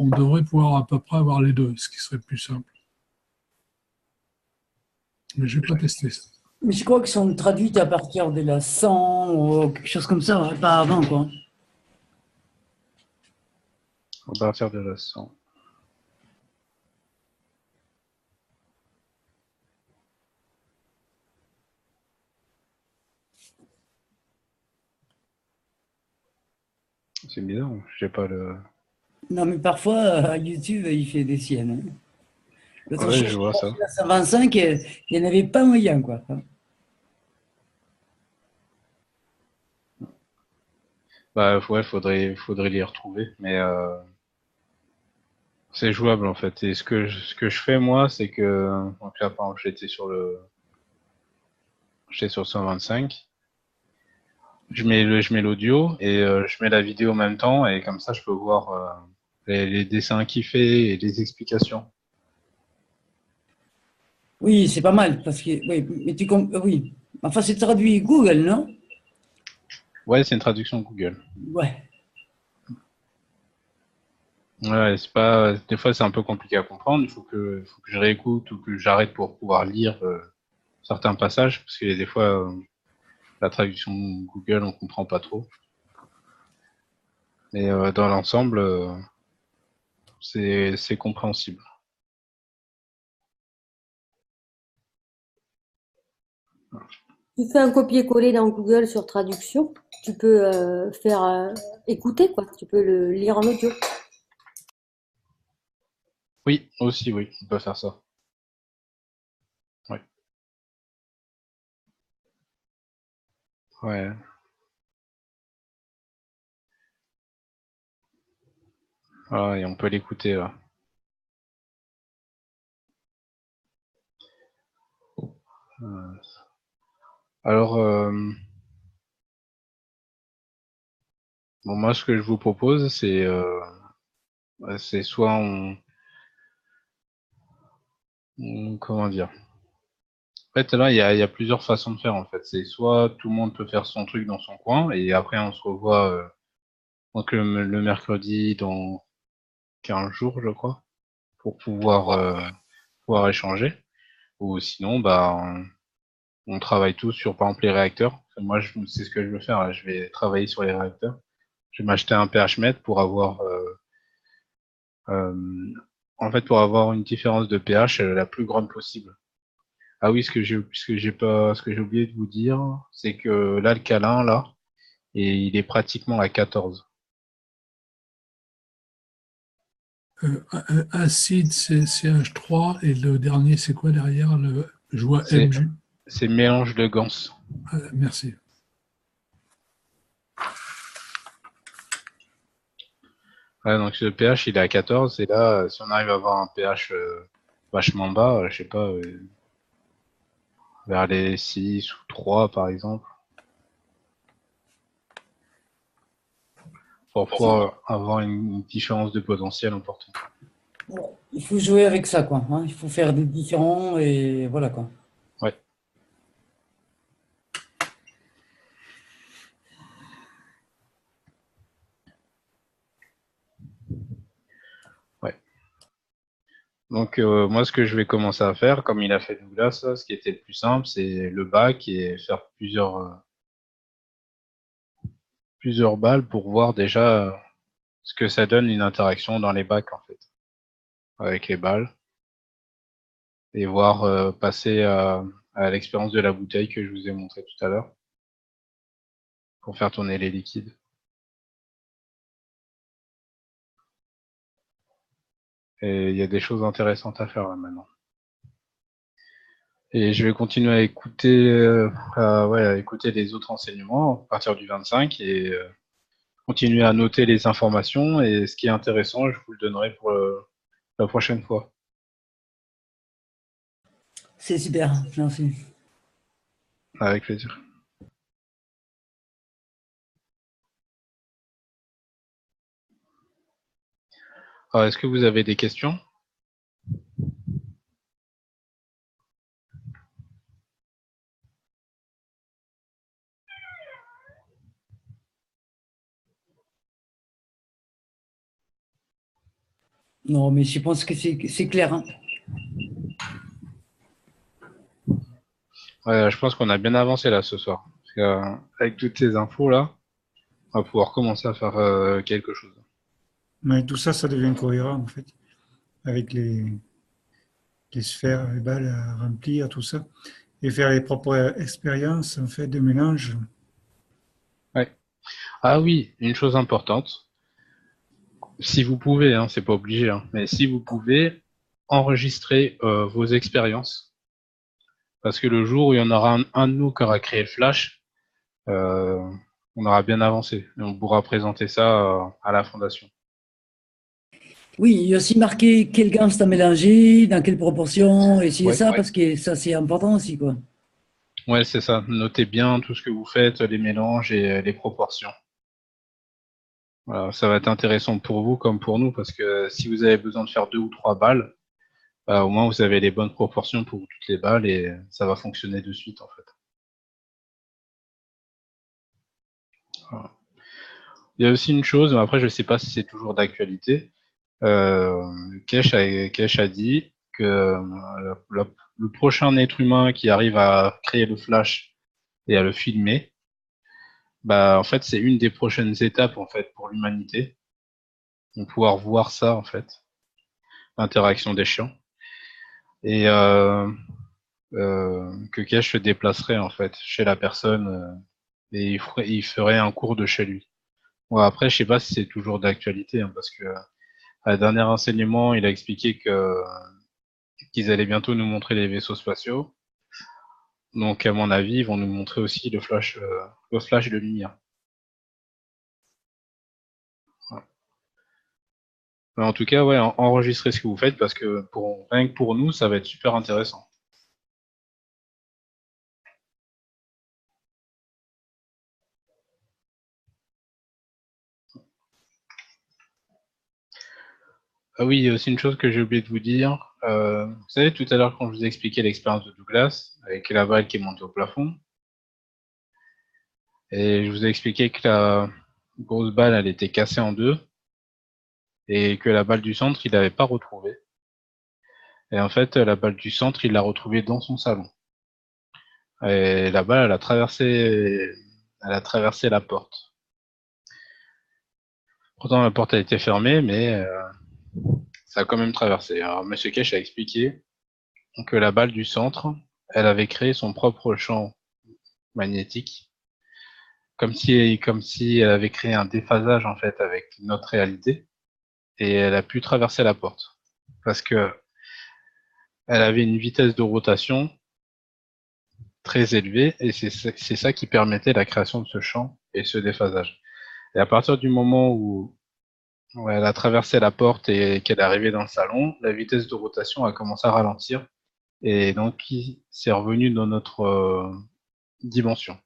devrait pouvoir à peu près avoir les deux, ce qui serait plus simple. Mais je n'ai pas testé ça. Mais je crois qu'ils sont traduites à partir de la 100 ou quelque chose comme ça, ouais, pas avant, quoi. À partir de la 100. C'est bizarre, j'ai pas le. Non, mais parfois, YouTube, il fait des siennes. Hein. L'autre Ouais, chose, je vois ça. la 125, il n'y en avait pas moyen, quoi. Bah ouais, faudrait les retrouver, mais c'est jouable en fait. Et ce que je fais moi, c'est que donc là, par exemple, j'étais sur 125. Je mets l'audio et je mets la vidéo en même temps et comme ça, je peux voir les dessins qu'il fait et les explications. Oui, c'est pas mal, parce que, oui, mais oui. Enfin, c'est traduit Google, non? Ouais, c'est une traduction Google. Ouais. Ouais, c'est pas. Des fois, c'est un peu compliqué à comprendre. Faut que je réécoute ou que j'arrête pour pouvoir lire certains passages parce que des fois, la traduction Google, on comprend pas trop. Mais dans l'ensemble, c'est compréhensible. Tu fais un copier-coller dans Google sur traduction, tu peux faire écouter, quoi. Tu peux le lire en audio. Oui, aussi, oui, on peut faire ça. Ouais. Ouais. Ah, et on peut l'écouter là. Euh, Alors, bon, moi, ce que je vous propose, c'est C'est soit comment dire? En fait, là, il y a plusieurs façons de faire, en fait. C'est soit tout le monde peut faire son truc dans son coin, et après on se revoit donc le mercredi dans 15 jours, je crois, pour pouvoir échanger. Ou sinon, bah, on travaille tous sur, par exemple, les réacteurs. Moi, c'est ce que je veux faire, là. Je vais travailler sur les réacteurs. Je vais m'acheter un pH-mètre pour avoir, en fait, pour avoir une différence de pH la plus grande possible. Ah oui, ce que j'ai oublié de vous dire, c'est que l'alcalin, là, et il est pratiquement à 14. Acide, c'est CH3, et le dernier, c'est quoi derrière? Je vois C'est, MJ. c'est mélange de Gans. Merci. Ouais, donc le pH, il est à 14, et là, si on arrive à avoir un pH vachement bas, je sais pas, vers les 6 ou 3, par exemple, pour pouvoir avoir une différence de potentiel importante. Bon, il faut jouer avec ça, quoi, hein. Il faut faire des différents et voilà, quoi. Ouais. Ouais. Donc moi, ce que je vais commencer à faire, comme il a fait Douglas, là, ce qui était le plus simple, c'est le bac et faire plusieurs balles pour voir déjà ce que ça donne une interaction dans les bacs, en fait, avec les balles, et voir passer à l'expérience de la bouteille que je vous ai montré tout à l'heure, pour faire tourner les liquides. Et il y a des choses intéressantes à faire là, maintenant. Et je vais continuer à écouter, à écouter les autres enseignements à partir du 25 et continuer à noter les informations. Et ce qui est intéressant, je vous le donnerai pour la prochaine fois. C'est super, merci. Avec plaisir. Alors, est-ce que vous avez des questions? Non, mais je pense que c'est clair, hein. Ouais, je pense qu'on a bien avancé là ce soir. Parce que, avec toutes ces infos là, on va pouvoir commencer à faire quelque chose. Mais tout ça, ça devient cohérent en fait, avec les sphères, les balles à remplir, tout ça, et faire les propres expériences en fait de mélange. Ouais. Ah oui, une chose importante. Si vous pouvez, hein, c'est pas obligé, hein, mais si vous pouvez, enregistrer vos expériences. Parce que le jour où il y en aura un de nous qui aura créé le Flash, euh, on aura bien avancé. Et on pourra présenter ça à la fondation. Oui, il y a aussi marqué quel gants t'as mélangé, dans quelle proportion, et c'est Ouais, ça, parce que ça, c'est important aussi, quoi. ouais, c'est ça. Notez bien tout ce que vous faites, les mélanges et les proportions. Voilà, ça va être intéressant pour vous comme pour nous, parce que si vous avez besoin de faire 2 ou 3 balles, bah, au moins vous avez les bonnes proportions pour toutes les balles et ça va fonctionner de suite en fait. Voilà. Il y a aussi une chose, mais après je ne sais pas si c'est toujours d'actualité. Kesh a dit que le prochain être humain qui arrive à créer le flash et à le filmer, bah en fait c'est une des prochaines étapes en fait pour l'humanité. On va pouvoir voir ça en fait, l'interaction des chiens. Et que Kesh se déplacerait en fait chez la personne et il ferait un cours de chez lui. Bon, après, je sais pas si c'est toujours d'actualité, hein, parce que à la dernière enseignement, il a expliqué qu'ils allaient bientôt nous montrer les vaisseaux spatiaux. Donc, à mon avis, ils vont nous montrer aussi le flash de lumière. Voilà. Mais en tout cas, ouais, enregistrez ce que vous faites parce que rien que pour nous, ça va être super intéressant. Ah oui, il y a aussi une chose que j'ai oublié de vous dire. Vous savez, tout à l'heure, quand je vous ai expliqué l'expérience de Douglas, avec la balle qui est montée au plafond, et je vous ai expliqué que la grosse balle, elle était cassée en deux, et que la balle du centre, il l'avait pas retrouvée. Et en fait, la balle du centre, il l'a retrouvée dans son salon. Et la balle, elle a traversé la porte. Pourtant, la porte a été fermée, mais ça a quand même traversé. Alors, Monsieur Kesh a expliqué que la balle du centre, elle avait créé son propre champ magnétique, comme si elle avait créé un déphasage en fait avec notre réalité, et elle a pu traverser la porte parce que elle avait une vitesse de rotation très élevée, et c'est ça qui permettait la création de ce champ et ce déphasage. Et à partir du moment où elle a traversé la porte et qu'elle est arrivée dans le salon, la vitesse de rotation a commencé à ralentir, et donc c'est revenu dans notre dimension.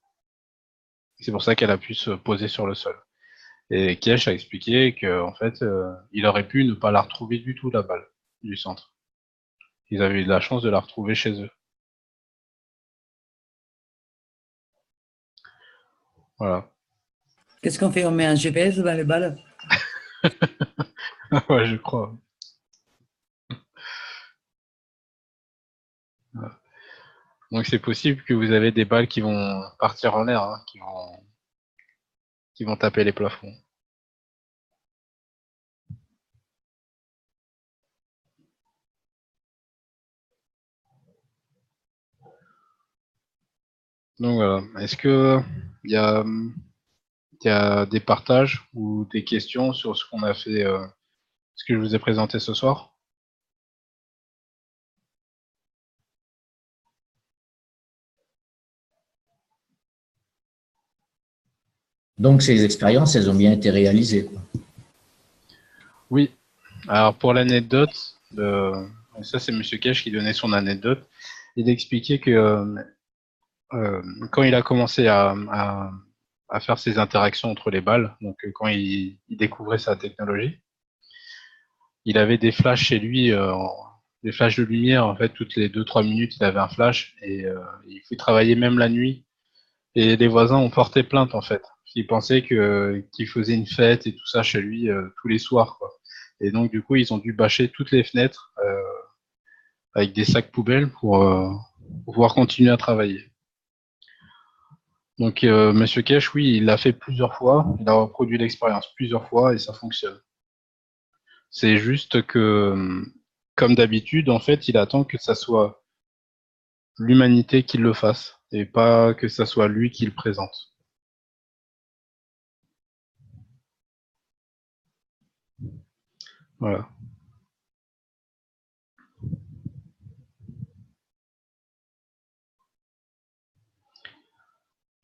C'est pour ça qu'elle a pu se poser sur le sol. Et Kesh a expliqué que en fait, il aurait pu ne pas la retrouver du tout, la balle du centre. Ils avaient eu de la chance de la retrouver chez eux. Voilà. Qu'est-ce qu'on fait? On met un GPS dans les balles? Ouais, je crois. Voilà. Donc c'est possible que vous avez des balles qui vont partir en l'air, hein, qui vont taper les plafonds. Donc voilà. Est-ce que il y a des partages ou des questions sur ce qu'on a fait, ce que je vous ai présenté ce soir? Donc, ces expériences, elles ont bien été réalisées, quoi. Oui. Alors pour l'anecdote, ça c'est Monsieur Kesh qui donnait son anecdote. Il expliquait que quand il a commencé à faire ses interactions entre les balles, donc quand il découvrait sa technologie, il avait des flashs chez lui, des flashs de lumière, en fait, toutes les 2-3 minutes, il avait un flash, et il travailler même la nuit. Et les voisins ont porté plainte, en fait. Ils pensaient qu'il faisait une fête et tout ça chez lui tous les soirs, quoi. Et donc, du coup, ils ont dû bâcher toutes les fenêtres avec des sacs poubelles pour pouvoir continuer à travailler. Donc, Monsieur Kesh, oui, il l'a fait plusieurs fois. Il a reproduit l'expérience plusieurs fois et ça fonctionne. C'est juste que, comme d'habitude, en fait, il attend que ça soit l'humanité qui le fasse et pas que ça soit lui qui le présente. Voilà.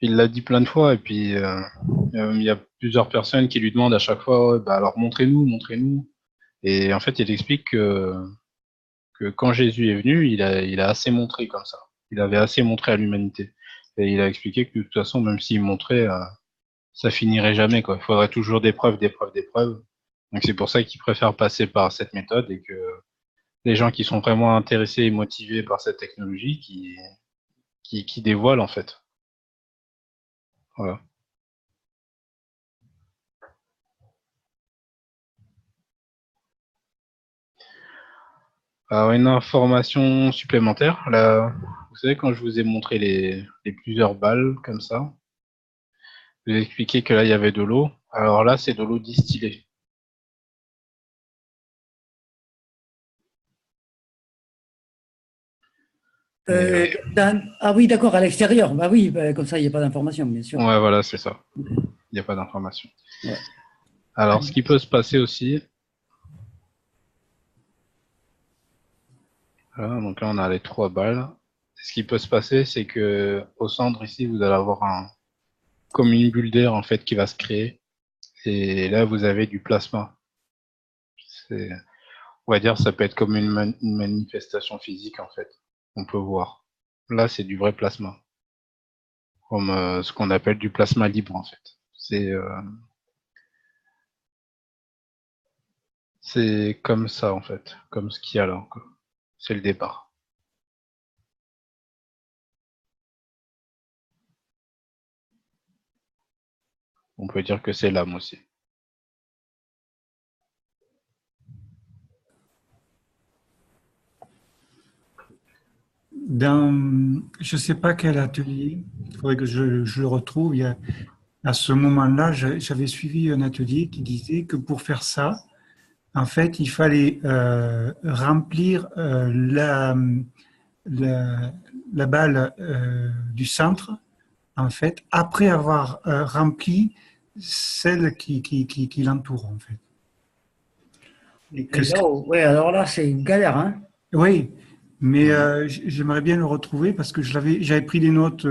Il l'a dit plein de fois, et puis il y a plusieurs personnes qui lui demandent à chaque fois, ouais, bah alors montrez-nous, montrez-nous. Et en fait, il explique que quand Jésus est venu, il a assez montré comme ça. Il avait assez montré à l'humanité. Et il a expliqué que de toute façon, même s'il montrait, ça finirait jamais, quoi. Il faudrait toujours des preuves, des preuves, des preuves. Donc c'est pour ça qu'il préfère passer par cette méthode, et que les gens qui sont vraiment intéressés et motivés par cette technologie, qui dévoilent en fait. Voilà. Alors, une information supplémentaire, là, vous savez, quand je vous ai montré les plusieurs balles comme ça, je vous ai expliqué que là, il y avait de l'eau. Alors là, c'est de l'eau distillée. Ah oui, d'accord, à l'extérieur. Bah oui, bah, comme ça, il n'y a pas d'information, bien sûr. Ouais, voilà, c'est ça. Il n'y a pas d'information. Ouais. Alors, ce qui peut se passer aussi, voilà, donc là, on a les 3 balles. Ce qui peut se passer, c'est que au centre ici, vous allez avoir comme une bulle d'air en fait qui va se créer. Et là, vous avez du plasma. On va dire, ça peut être comme une manifestation physique en fait. On peut voir. Là, c'est du vrai plasma, comme ce qu'on appelle du plasma libre en fait. C'est comme ça, en fait, comme ce qu'il y a là, quoi. C'est le départ. On peut dire que c'est l'âme aussi. Je ne sais pas quel atelier, il faudrait que je le retrouve. À ce moment-là, j'avais suivi un atelier qui disait que pour faire ça, en fait, il fallait remplir la balle du centre, en fait, après avoir rempli celle qui l'entoure, en fait. Ouais, alors là, c'est une galère, hein. Oui, mais j'aimerais bien le retrouver parce que j'avais pris des notes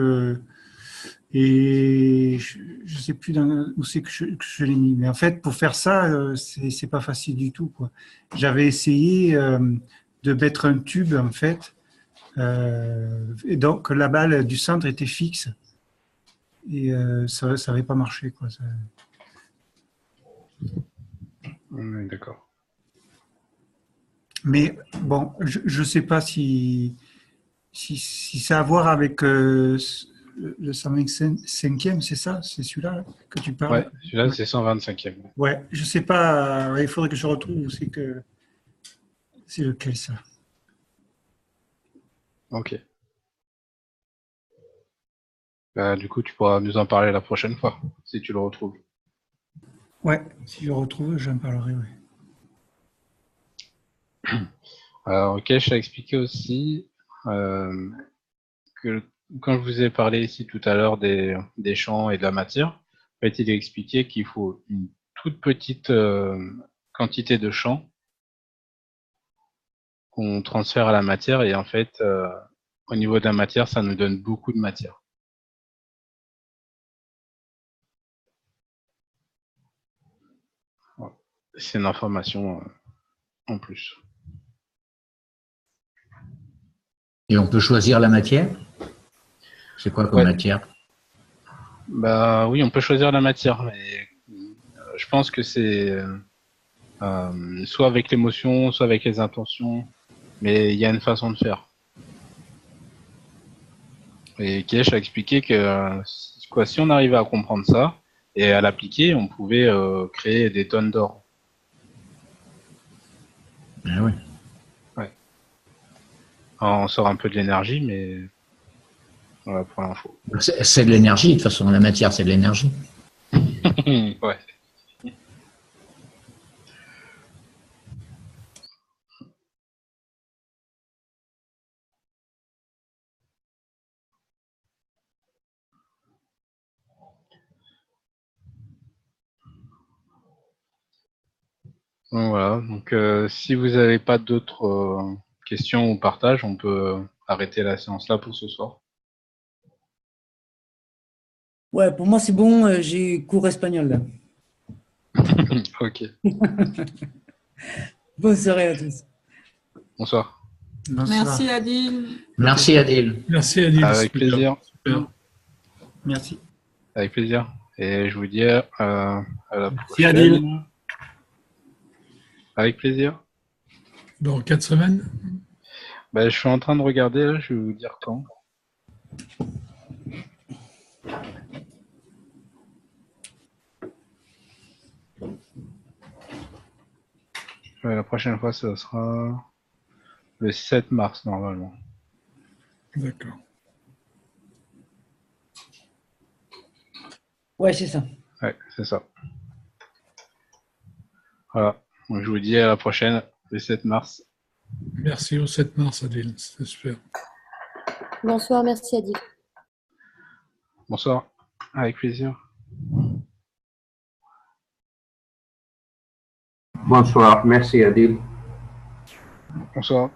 et je ne sais plus où c'est que je l'ai mis. Mais en fait, pour faire ça, c'est pas facile du tout, quoi. J'avais essayé de mettre un tube, en fait, et donc la balle du centre était fixe et ça n'avait pas marché, quoi. Oui, d'accord. Mais bon, je ne sais pas si ça a à voir avec le 125e, c'est ça? C'est celui-là que tu parles? Ouais, celui-là, c'est 125e. Ouais, je sais pas, il faudrait que je retrouve où c'est lequel ça. Ok. Bah, du coup, tu pourras nous en parler la prochaine fois, si tu le retrouves. Ouais, si je retrouve, j'en parlerai, ouais. Alors, ok, je t'ai expliqué aussi que quand je vous ai parlé ici tout à l'heure des champs et de la matière, en fait, il est expliqué qu'il faut une toute petite quantité de champs qu'on transfère à la matière et en fait, au niveau de la matière, ça nous donne beaucoup de matière. Voilà. C'est une information en plus. Et on peut choisir la matière? C'est quoi comme matière? Bah oui, on peut choisir la matière, mais je pense que c'est soit avec l'émotion, soit avec les intentions, mais il y a une façon de faire. Et Kesh a expliqué que quoi, si on arrivait à comprendre ça et à l'appliquer, on pouvait créer des tonnes d'or. Ah oui. Ouais. Alors, on sort un peu de l'énergie, mais voilà pour l'info. C'est de l'énergie, de toute façon, la matière, c'est de l'énergie. Ouais. Donc, voilà. Donc, si vous n'avez pas d'autres questions ou partages, on peut arrêter la séance là pour ce soir. Ouais, pour moi, c'est bon, j'ai cours espagnol, là. Ok. Bonne soirée à tous. Bonsoir. Merci Adil. Merci Adil. Merci Adil. Avec plaisir. Super. Merci. Avec plaisir. Et je vous dis à la Merci prochaine. Adil. Avec plaisir. Dans 4 semaines? Bah, je suis en train de regarder, là, je vais vous dire quand. La prochaine fois, ça sera le 7 mars, normalement. D'accord. Ouais, c'est ça. Ouais, c'est ça. Voilà. Donc, je vous dis à la prochaine, le 7 mars. Merci au 7 mars, Adil. C'était super. Bonsoir, merci Adil. Bonsoir. Avec plaisir. Bonsoir, merci Adil. Bonsoir.